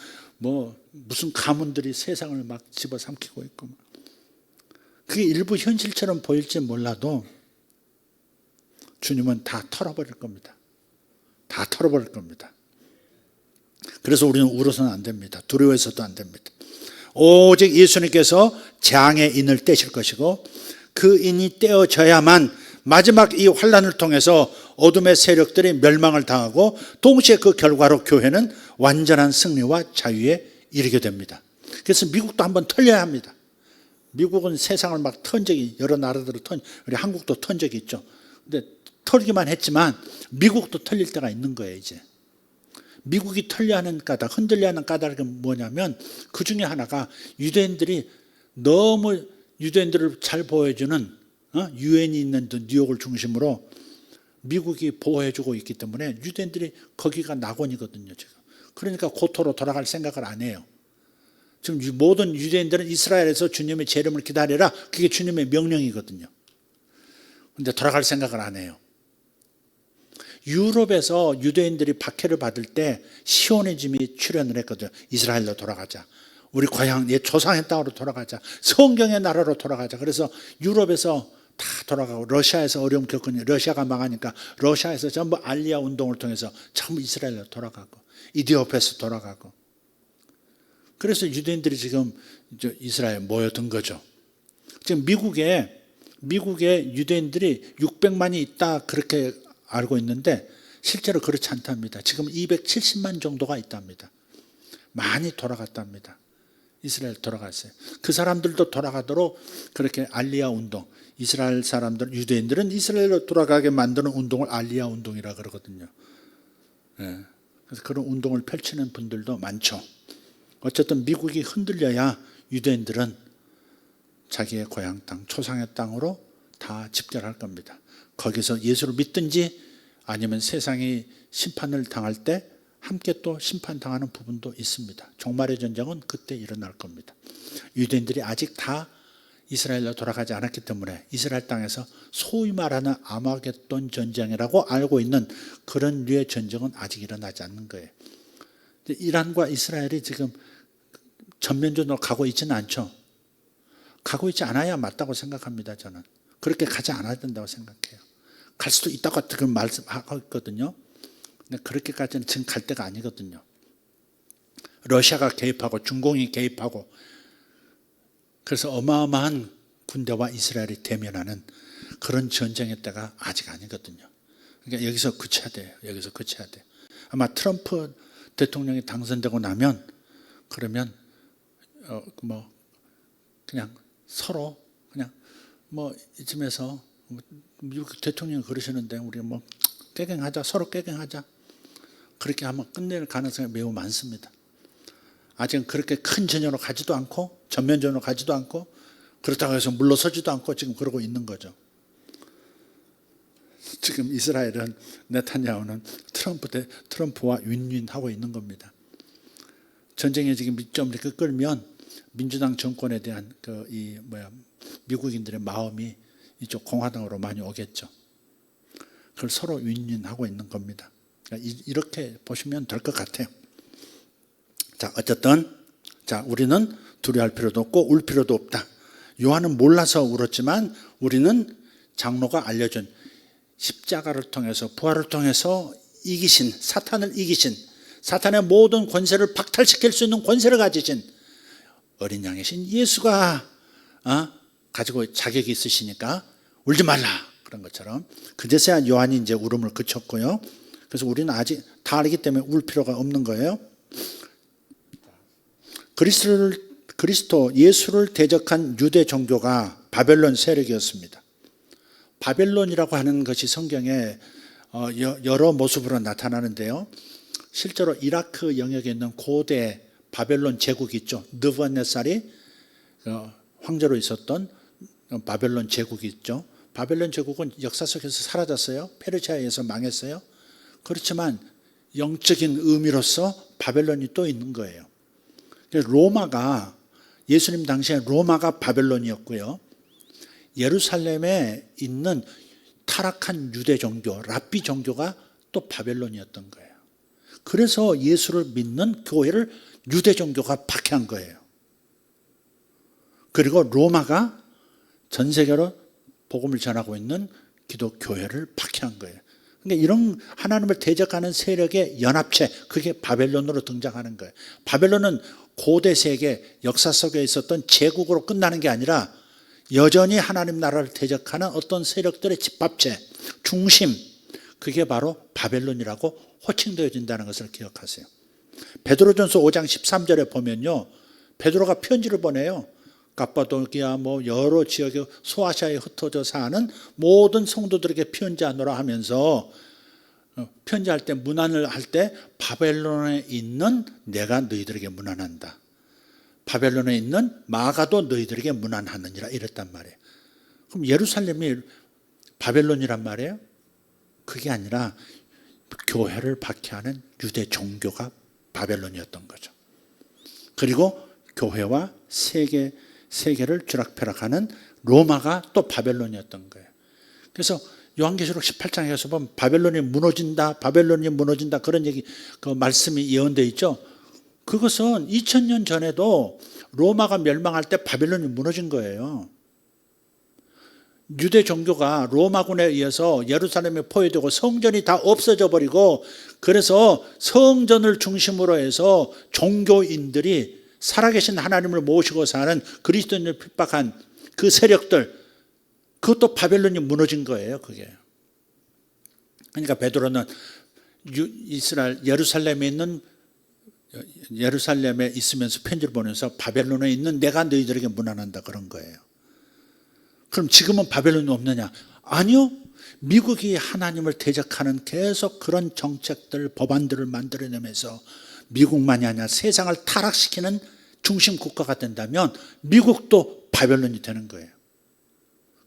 무슨 가문들이 세상을 막 집어삼키고 있고 그게 일부 현실처럼 보일지 몰라도 주님은 다 털어버릴 겁니다. 다 털어버릴 겁니다. 그래서 우리는 울어서는 안 됩니다. 두려워해서도 안 됩니다. 오직 예수님께서 재앙의 인을 떼실 것이고 그 인이 떼어져야만 마지막 이 환란을 통해서 어둠의 세력들이 멸망을 당하고 동시에 그 결과로 교회는 완전한 승리와 자유에 이르게 됩니다. 그래서 미국도 한번 털려야 합니다. 미국은 세상을 막 턴 적이 여러 나라들을 우리 한국도 턴 적이 있죠. 근데 털기만 했지만 미국도 털릴 때가 있는 거예요. 이제 미국이 털려 하는 까닭, 흔들려 하는 까닭이 뭐냐면 그 중에 하나가 유대인들이 너무 유대인들을 잘 보호해주는 유엔이 있는 뉴욕을 중심으로 미국이 보호해주고 있기 때문에 유대인들이 거기가 낙원이거든요. 지금. 그러니까 고토로 돌아갈 생각을 안 해요. 지금 모든 유대인들은 이스라엘에서 주님의 재림을 기다려라. 그게 주님의 명령이거든요. 그런데 돌아갈 생각을 안 해요. 유럽에서 유대인들이 박해를 받을 때 시오니즘이 출현을 했거든요. 이스라엘로 돌아가자. 우리 고향, 옛 조상의 땅으로 돌아가자. 성경의 나라로 돌아가자. 그래서 유럽에서 다 돌아가고 러시아에서 어려움 겪으니 러시아가 망하니까 러시아에서 전부 알리아 운동을 통해서 전부 이스라엘로 돌아가고 이디오피아에서 돌아가고 그래서 유대인들이 지금 이스라엘에 모여든 거죠. 지금 미국에 유대인들이 600만이 있다 그렇게 알고 있는데 실제로 그렇지 않답니다. 지금 270만 정도가 있답니다. 많이 돌아갔답니다. 이스라엘 돌아갔어요. 그 사람들도 돌아가도록 그렇게 알리아 운동, 이스라엘 사람들, 유대인들은 이스라엘로 돌아가게 만드는 운동을 알리아 운동이라 그러거든요. 네. 그래서 그런 운동을 펼치는 분들도 많죠. 어쨌든 미국이 흔들려야 유대인들은 자기의 고향 땅, 초상의 땅으로 다 집결할 겁니다. 거기서 예수를 믿든지 아니면 세상이 심판을 당할 때 함께 또 심판당하는 부분도 있습니다. 종말의 전쟁은 그때 일어날 겁니다. 유대인들이 아직 다 이스라엘로 돌아가지 않았기 때문에 이스라엘 땅에서 소위 말하는 아마겟돈 전쟁이라고 알고 있는 그런 류의 전쟁은 아직 일어나지 않는 거예요. 이란과 이스라엘이 지금 전면전으로 가고 있지는 않죠. 가고 있지 않아야 맞다고 생각합니다. 저는 그렇게 가지 않아야 된다고 생각해요. 갈 수도 있다고 그런 말씀하고 있거든요. 근데 그렇게까지는 지금 갈 때가 아니거든요. 러시아가 개입하고 중공이 개입하고 그래서 어마어마한 군대와 이스라엘이 대면하는 그런 전쟁의 때가 아직 아니거든요. 그러니까 여기서 그쳐야 돼요. 여기서 그쳐야 돼요. 아마 트럼프 대통령이 당선되고 나면 그러면 그냥 서로 그냥 이쯤에서 미국 대통령이 그러시는데 우리 깨갱하자, 서로 깨갱하자. 그렇게 하면 끝낼 가능성이 매우 많습니다. 아직은 그렇게 큰 전쟁으로 가지도 않고 전면전으로 가지도 않고 그렇다고 해서 물러서지도 않고 지금 그러고 있는 거죠. 지금 이스라엘은 네타냐후는 트럼프와 윈윈하고 있는 겁니다. 전쟁에 지금 좀 이렇게 끌면 민주당 정권에 대한 미국인들의 마음이 이쪽 공화당으로 많이 오겠죠. 그걸 서로 윈윈하고 있는 겁니다. 이렇게 보시면 될 것 같아요. 자, 어쨌든 우리는 두려워할 필요도 없고 울 필요도 없다. 요한은 몰라서 울었지만 우리는 장로가 알려준 십자가를 통해서 부활을 통해서 이기신 사탄을 이기신 사탄의 모든 권세를 박탈시킬 수 있는 권세를 가지신 어린 양이신 예수가 가지고 자격이 있으시니까 울지 말라 그런 것처럼 그제서야 요한이 이제 울음을 그쳤고요. 그래서 우리는 아직 다 알기 때문에 울 필요가 없는 거예요. 그리스도 예수를 대적한 유대 종교가 바벨론 세력이었습니다. 바벨론이라고 하는 것이 성경에 여러 모습으로 나타나는데요. 실제로 이라크 영역에 있는 고대 바벨론 제국이 있죠. 느부갓네살이 황제로 있었던 바벨론 제국이 있죠. 바벨론 제국은 역사 속에서 사라졌어요. 페르시아에서 망했어요. 그렇지만 영적인 의미로서 바벨론이 또 있는 거예요. 로마가 예수님 당시에 로마가 바벨론이었고요. 예루살렘에 있는 타락한 유대 종교, 랍비 종교가 또 바벨론이었던 거예요. 그래서 예수를 믿는 교회를 유대 종교가 박해한 거예요. 그리고 로마가 전 세계로 복음을 전하고 있는 기독교회를 박해한 거예요. 그러니까 이런 하나님을 대적하는 세력의 연합체, 그게 바벨론으로 등장하는 거예요. 바벨론은 고대 세계 역사 속에 있었던 제국으로 끝나는 게 아니라 여전히 하나님 나라를 대적하는 어떤 세력들의 집합체, 중심, 그게 바로 바벨론이라고 호칭되어진다는 것을 기억하세요. 베드로전서 5장 13절에 보면요, 베드로가 편지를 보내요. 갑바도기아 여러 지역에 소아시아에 흩어져 사는 모든 성도들에게 편지하노라 하면서 편지할 때 문안을 할 때 바벨론에 있는 내가 너희들에게 문안한다. 바벨론에 있는 마가도 너희들에게 문안하느니라 이랬단 말이에요. 그럼 예루살렘이 바벨론이란 말이에요? 그게 아니라 교회를 박해하는 유대 종교가 바벨론이었던 거죠. 그리고 교회와 세계를 쥐락펴락하는 로마가 또 바벨론이었던 거예요. 그래서 요한계시록 18장에서 보면 바벨론이 무너진다, 바벨론이 무너진다 그런 얘기, 그 말씀이 예언되어 있죠. 그것은 2000년 전에도 로마가 멸망할 때 바벨론이 무너진 거예요. 유대 종교가 로마군에 의해서 예루살렘에 포위되고 성전이 다 없어져 버리고 그래서 성전을 중심으로 해서 종교인들이 살아계신 하나님을 모시고 사는 그리스도인을 핍박한 그 세력들, 그것도 바벨론이 무너진 거예요. 그게. 그러니까 베드로는 예루살렘에 있으면서 편지를 보내면서 바벨론에 있는 내가 너희들에게 문안한다 그런 거예요. 그럼 지금은 바벨론이 없느냐? 아니요. 미국이 하나님을 대적하는 계속 그런 정책들, 법안들을 만들어내면서 미국만이 아니라 세상을 타락시키는 중심 국가가 된다면 미국도 바벨론이 되는 거예요.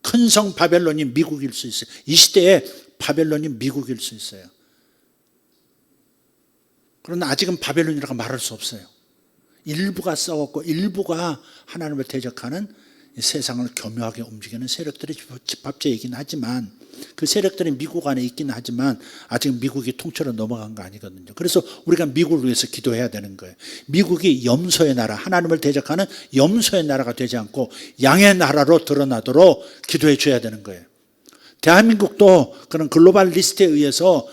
큰 성 바벨론이 미국일 수 있어요. 이 시대에 바벨론이 미국일 수 있어요. 그러나 아직은 바벨론이라고 말할 수 없어요. 일부가 썩었고 일부가 하나님을 대적하는 세상을 교묘하게 움직이는 세력들의 집합체이긴 하지만 그 세력들이 미국 안에 있긴 하지만 아직 미국이 통째로 넘어간 거 아니거든요. 그래서 우리가 미국을 위해서 기도해야 되는 거예요. 미국이 염소의 나라, 하나님을 대적하는 염소의 나라가 되지 않고 양의 나라로 드러나도록 기도해 줘야 되는 거예요. 대한민국도 그런 글로벌 리스트에 의해서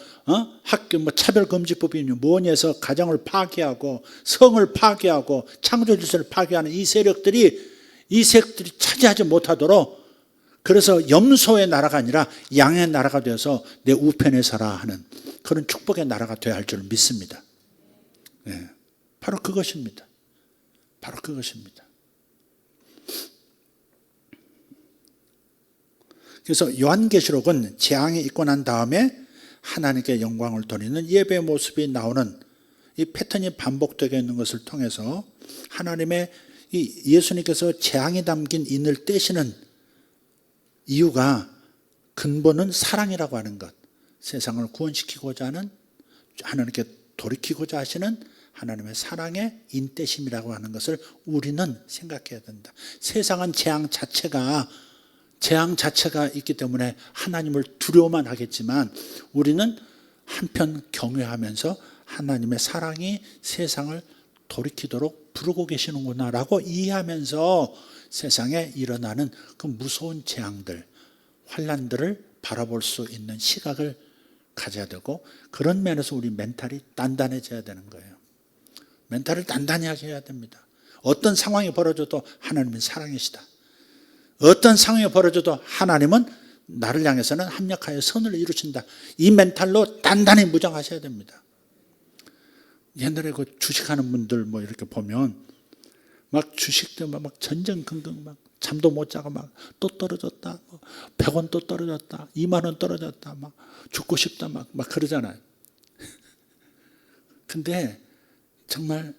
학교 차별금지법이 뭐니 해서 가정을 파괴하고 성을 파괴하고 창조질서를 파괴하는 이 세력들이 차지하지 못하도록 그래서 염소의 나라가 아니라 양의 나라가 되어서 내 우편에 서라 하는 그런 축복의 나라가 되어야 할 줄 믿습니다. 네, 바로 그것입니다. 바로 그것입니다. 그래서 요한계시록은 재앙이 있고 난 다음에 하나님께 영광을 돌리는 예배의 모습이 나오는 이 패턴이 반복되게 있는 것을 통해서 하나님의 예수님께서 재앙이 담긴 인을 떼시는 이유가 근본은 사랑이라고 하는 것, 세상을 구원시키고자 하는 하나님께 돌이키고자 하시는 하나님의 사랑의 인대심이라고 하는 것을 우리는 생각해야 된다. 세상은 재앙 자체가 있기 때문에 하나님을 두려워만 하겠지만 우리는 한편 경외하면서 하나님의 사랑이 세상을 돌이키도록 부르고 계시는구나라고 이해하면서 세상에 일어나는 그 무서운 재앙들, 환난들을 바라볼 수 있는 시각을 가져야 되고, 그런 면에서 우리 멘탈이 단단해져야 되는 거예요. 멘탈을 단단히 하게 해야 됩니다. 어떤 상황이 벌어져도 하나님은 사랑이시다. 어떤 상황이 벌어져도 하나님은 나를 향해서는 합력하여 선을 이루신다. 이 멘탈로 단단히 무장하셔야 됩니다. 옛날에 그 주식하는 분들 뭐 이렇게 보면 막 주식도 막 전전긍긍 막 잠도 못 자고 막 또 떨어졌다. 100원 또 떨어졌다. 2만 원 떨어졌다. 막 죽고 싶다. 막 그러잖아요. 근데 정말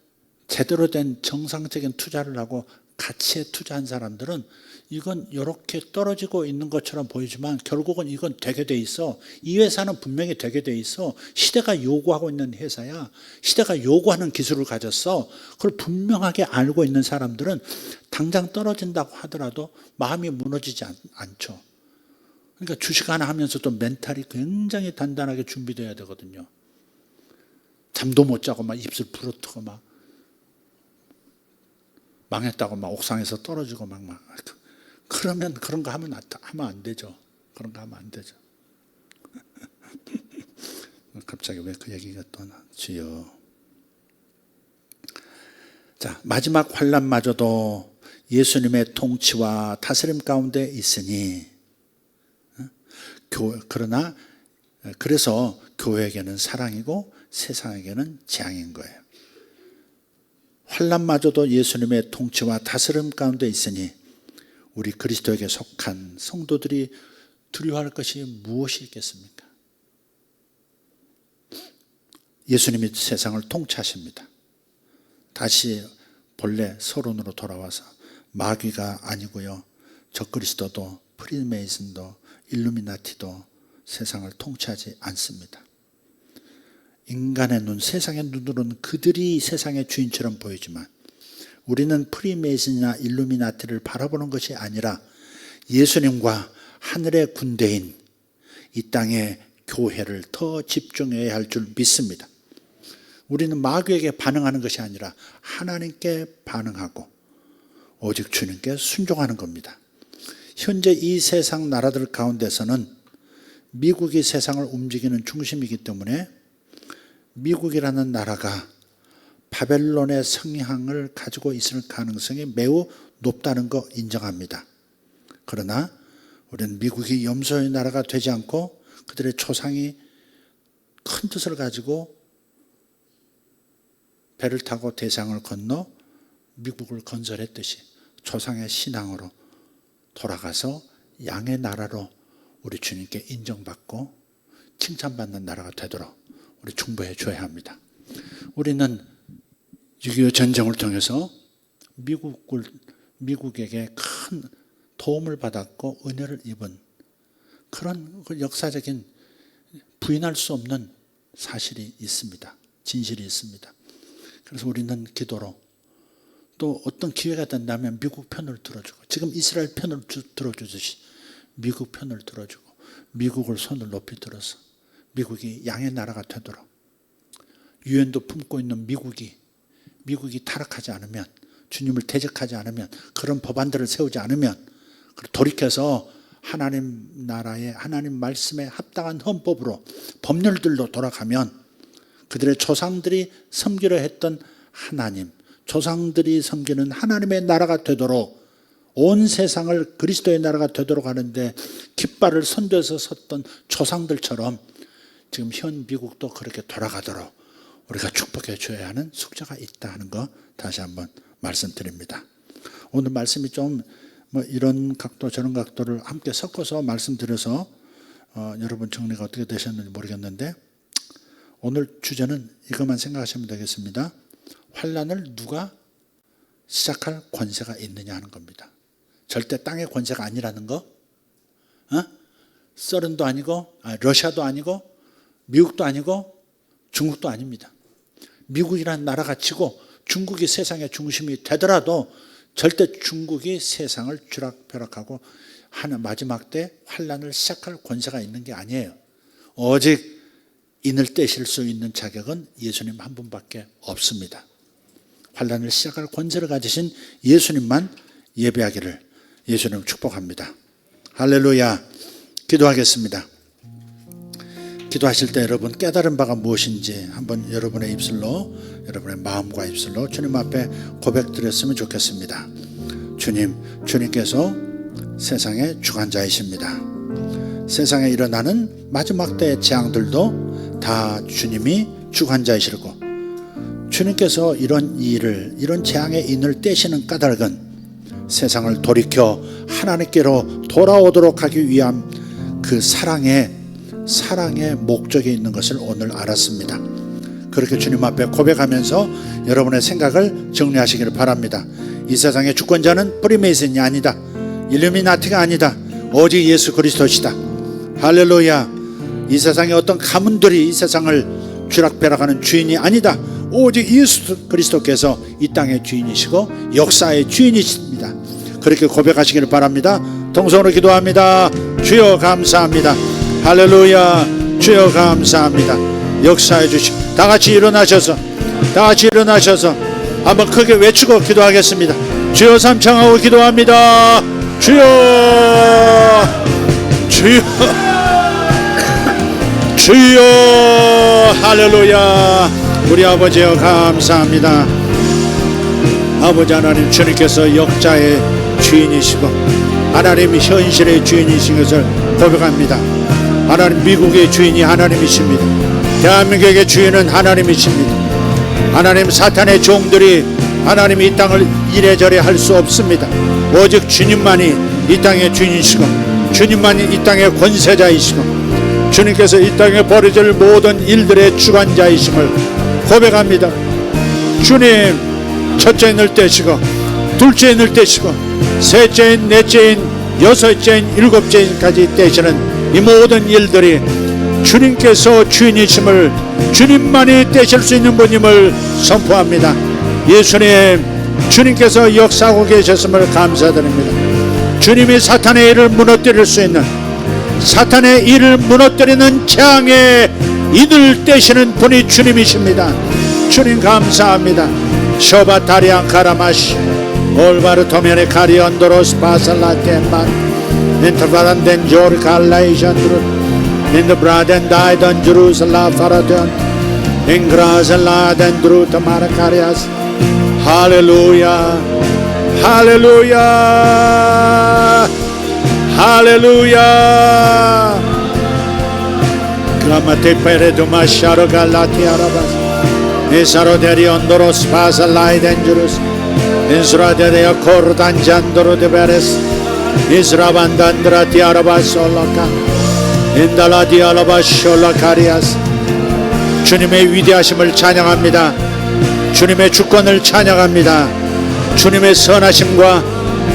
제대로 된 정상적인 투자를 하고 가치에 투자한 사람들은 이건 이렇게 떨어지고 있는 것처럼 보이지만 결국은 이건 되게 돼 있어. 이 회사는 분명히 되게 돼 있어. 시대가 요구하고 있는 회사야. 시대가 요구하는 기술을 가졌어. 그걸 분명하게 알고 있는 사람들은 당장 떨어진다고 하더라도 마음이 무너지지 않죠. 그러니까 주식 하나 하면서도 멘탈이 굉장히 단단하게 준비되어야 되거든요. 잠도 못 자고 막 입술 부러뜨고 막 망했다고 막 옥상에서 떨어지고 막 그러면 그런 거 하면 안 되죠. 그런 거 하면 안 되죠. 갑자기 왜 그 얘기가 또 나지요? 자, 마지막 환난마저도 예수님의 통치와 다스림 가운데 있으니, 그래서 교회에게는 사랑이고 세상에게는 재앙인 거예요. 환난마저도 예수님의 통치와 다스림 가운데 있으니 우리 그리스도에게 속한 성도들이 두려워할 것이 무엇이 있겠습니까? 예수님이 세상을 통치하십니다. 다시 본래 서론으로 돌아와서 마귀가 아니고요, 적그리스도도 프리메이슨도 일루미나티도 세상을 통치하지 않습니다. 인간의 눈, 세상의 눈으로는 그들이 세상의 주인처럼 보이지만 우리는 프리메이슨이나 일루미나티를 바라보는 것이 아니라 예수님과 하늘의 군대인 이 땅의 교회를 더 집중해야 할 줄 믿습니다. 우리는 마귀에게 반응하는 것이 아니라 하나님께 반응하고 오직 주님께 순종하는 겁니다. 현재 이 세상 나라들 가운데서는 미국이 세상을 움직이는 중심이기 때문에 미국이라는 나라가 바벨론의 성향을 가지고 있을 가능성이 매우 높다는 거 인정합니다. 그러나 우리는 미국이 염소의 나라가 되지 않고 그들의 조상이 큰 뜻을 가지고 배를 타고 대상을 건너 미국을 건설했듯이 조상의 신앙으로 돌아가서 양의 나라로 우리 주님께 인정받고 칭찬받는 나라가 되도록 우리 중보해 줘야 합니다. 우리는 6.25 전쟁을 통해서 미국에게 큰 도움을 받았고 은혜를 입은 그런 역사적인 부인할 수 없는 사실이 있습니다. 진실이 있습니다. 그래서 우리는 기도로 또 어떤 기회가 된다면 미국 편을 들어주고, 지금 이스라엘 편을 들어주듯이 미국 편을 들어주고 미국을 손을 높이 들어서 미국이 양의 나라가 되도록, 유엔도 품고 있는 미국이 타락하지 않으면, 주님을 대적하지 않으면, 그런 법안들을 세우지 않으면, 돌이켜서 하나님 나라의 하나님 말씀에 합당한 헌법으로 법률들로 돌아가면 그들의 조상들이 섬기려 했던 하나님, 조상들이 섬기는 하나님의 나라가 되도록, 온 세상을 그리스도의 나라가 되도록 하는데 깃발을 선두에서 섰던 조상들처럼 지금 현 미국도 그렇게 돌아가도록 우리가 축복해 줘야 하는 숙제가 있다 하는 거 다시 한번 말씀드립니다. 오늘 말씀이 좀 이런 각도 저런 각도를 함께 섞어서 말씀드려서 여러분 정리가 어떻게 되셨는지 모르겠는데, 오늘 주제는 이것만 생각하시면 되겠습니다. 환난을 누가 시작할 권세가 있느냐 하는 겁니다. 절대 땅의 권세가 아니라는 거. 소련도 아니고 러시아도 아니고 미국도 아니고 중국도 아닙니다. 미국이라는 나라가 치고 중국이 세상의 중심이 되더라도 절대 중국이 세상을 쥐락펴락하고 하는 마지막 때 환란을 시작할 권세가 있는 게 아니에요. 오직 인을 떼실 수 있는 자격은 예수님 한 분밖에 없습니다. 환란을 시작할 권세를 가지신 예수님만 예배하기를 예수님 축복합니다. 할렐루야. 기도하겠습니다. 기도하실 때 여러분 깨달은 바가 무엇인지 한번 여러분의 입술로, 여러분의 마음과 입술로 주님 앞에 고백드렸으면 좋겠습니다. 주님, 주님께서 세상의 주관자이십니다. 세상에 일어나는 마지막 때의 재앙들도 다 주님이 주관자이시고, 주님께서 이런 일을, 이런 재앙의 인을 떼시는 까닭은 세상을 돌이켜 하나님께로 돌아오도록 하기 위한 그 사랑의 목적이 있는 것을 오늘 알았습니다. 그렇게 주님 앞에 고백하면서 여러분의 생각을 정리하시기를 바랍니다. 이 세상의 주권자는 프리메이슨이 아니다. 일루미나티가 아니다. 오직 예수 그리스도시다. 할렐루야. 이 세상의 어떤 가문들이 이 세상을 쥐락펴락하는 주인이 아니다. 오직 예수 그리스도께서 이 땅의 주인이시고 역사의 주인이십니다. 그렇게 고백하시기를 바랍니다. 동성으로 기도합니다. 주여 감사합니다. 할렐루야. 주여 감사합니다. 역사해 주시고 다같이 일어나셔서 한번 크게 외치고 기도하겠습니다. 주여 삼창하고 기도합니다. 주여 할렐루야. 우리 아버지여 감사합니다. 아버지 하나님, 주님께서 역자의 주인이시고 하나님이 현실의 주인이신 것을 고백합니다. 하나님, 미국의 주인이 하나님이십니다. 대한민국의 주인은 하나님이십니다. 하나님, 사탄의 종들이 하나님이 이 땅을 이래저래 할 수 없습니다. 오직 주님만이 이 땅의 주인이시고 주님만이 이 땅의 권세자이시고 주님께서 이 땅에 벌어질 모든 일들의 주관자이심을 고백합니다. 주님, 첫째인을 떼시고 둘째인을 떼시고 셋째인, 넷째인, 여섯째인, 일곱째인까지 떼시는 이 모든 일들이 주님께서 주인이심을, 주님만이 떼실 수 있는 분임을 선포합니다. 예수님, 주님께서 역사하고 계셨음을 감사드립니다. 주님이 사탄의 일을 무너뜨릴 수 있는, 사탄의 일을 무너뜨리는 재앙의 인을 떼시는 분이 주님이십니다. 주님 감사합니다. 쇼바타리안 카라마시 올바르 토면의 카리온도로스 바살라텐만 인터바란덴 조르 칼라이션드루 인더브라덴 다이던 주루슬라 파라덴 잉그라슬라덴 드루타 마라카리아스. 할렐루야. 할렐루야. 할렐루야. 그라마테 페레도 마샤로 갈라티 아라바스 이사로데리 온도로스 바살라이덴 주루스 인스라데레아 코르단 잔도로 데베레스 이스라반단드라티 아라바스 올라카 인달라디 아라바스 올라카리아스. 주님의 위대하심을 찬양합니다. 주님의 주권을 찬양합니다. 주님의 선하심과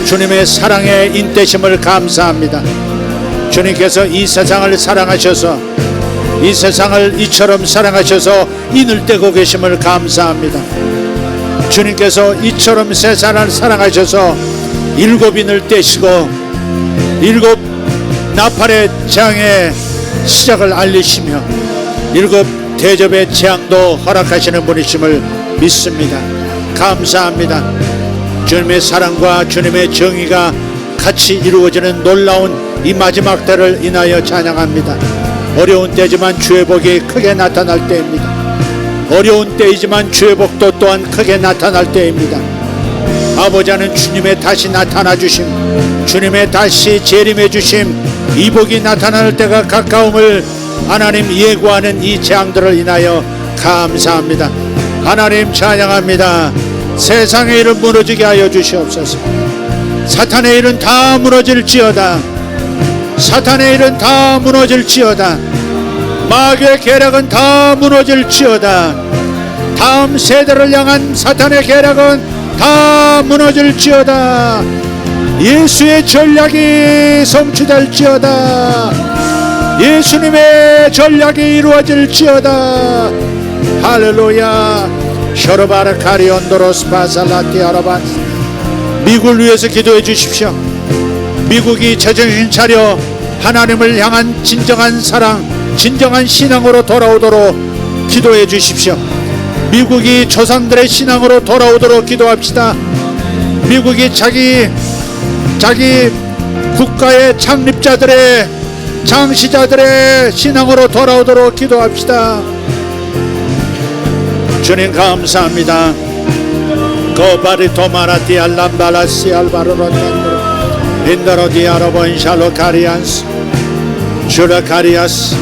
주님의 사랑의 인대심을 감사합니다. 주님께서 이 세상을 사랑하셔서, 이 세상을 이처럼 사랑하셔서 인을 떼고 계심을 감사합니다. 주님께서 이처럼 세상을 사랑하셔서 일곱 인을 떼시고 일곱 나팔의 재앙의 시작을 알리시며 일곱 대접의 재앙도 허락하시는 분이심을 믿습니다. 감사합니다. 주님의 사랑과 주님의 정의가 같이 이루어지는 놀라운 이 마지막 때를 인하여 찬양합니다. 어려운 때지만 주의 복이 크게 나타날 때입니다. 어려운 때이지만 주의 복도 또한 크게 나타날 때입니다. 아버지 하나님, 주님의 다시 나타나 주심, 주님의 다시 재림해 주심, 이 복이 나타날 때가 가까움을 하나님 예고하는 이 재앙들을 인하여 감사합니다. 하나님 찬양합니다. 세상의 일을 무너지게 하여 주시옵소서. 사탄의 일은 다 무너질지어다. 사탄의 일은 다 무너질지어다. 마귀의 계략은 다 무너질지어다. 다음 세대를 향한 사탄의 계략은 다 무너질지어다. 예수의 전략이 성취될지어다. 예수님의 전략이 이루어질지어다. 할렐루야. 셔르바르 카리온도로스 바살라티 아라반. 미국을 위해서 기도해 주십시오. 미국이 제정신 차려 하나님을 향한 진정한 사랑, 진정한 신앙으로 돌아오도록 기도해 주십시오. 미국이 조상들의 신앙으로 돌아오도록 기도합시다. 미국이 자기 국가의 창립자들의, 창시자들의 신앙으로 돌아오도록 기도합시다. 주님 감사합니다. 거바리토마라티 알람발라시 알바로로탄드로 인더로디 아로본 샬로카리안스 슈라카리아스.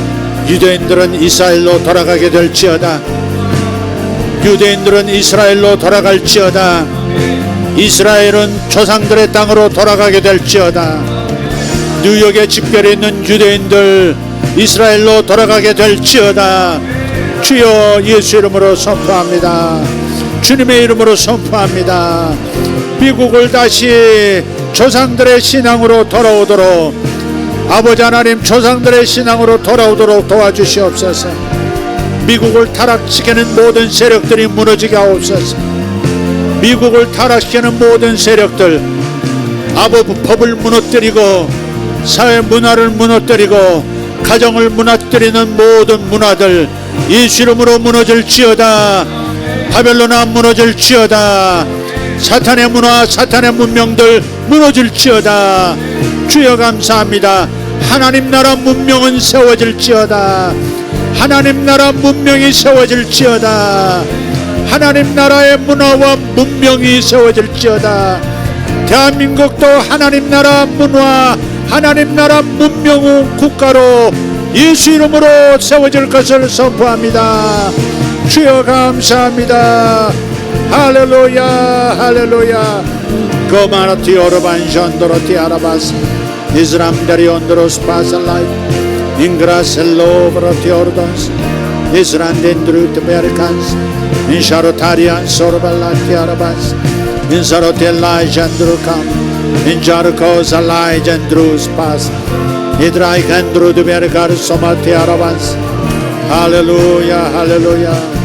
유대인들은 이스라엘로 돌아가게 될지어다. 유대인들은 이스라엘로 돌아갈지어다. 이스라엘은 조상들의 땅으로 돌아가게 될지어다. 뉴욕에 집결해 있는 유대인들 이스라엘로 돌아가게 될지어다. 주여 예수 이름으로 선포합니다. 주님의 이름으로 선포합니다. 미국을 다시 조상들의 신앙으로 돌아오도록, 아버지 하나님 조상들의 신앙으로 돌아오도록 도와주시옵소서. 미국을 타락시키는 모든 세력들이 무너지게 하옵소서. 미국을 타락시키는 모든 세력들, 법을 무너뜨리고 사회 문화를 무너뜨리고 가정을 무너뜨리는 모든 문화들 예수 이름으로 무너질지어다. 바벨론아 무너질지어다. 사탄의 문화, 사탄의 문명들 무너질지어다. 주여 감사합니다. 하나님 나라 문명은 세워질지어다. 하나님 나라 문명이 세워질지어다. 하나님 나라의 문화와 문명이 세워질지어다. 대한민국도 하나님 나라 문화, 하나님 나라 문명 국가로 예수 이름으로 세워질 것을 선포합니다. 주여 감사합니다. 할렐루야 할렐루야. 거마라티 오르반 션도로티 아라바스 이스람다리 온도로스 파살라이 잉그라셀로 브라티 오르던스 이스란덴드루트 베르칸스 인샤로타리안 소르발라티 아라바스 인사로텔라이 잔드루캄 인자르코 살라이 잔드루스 파스 이드라이 칸드루드 베르카르 소마티 아라바스. 할렐루야 할렐루야.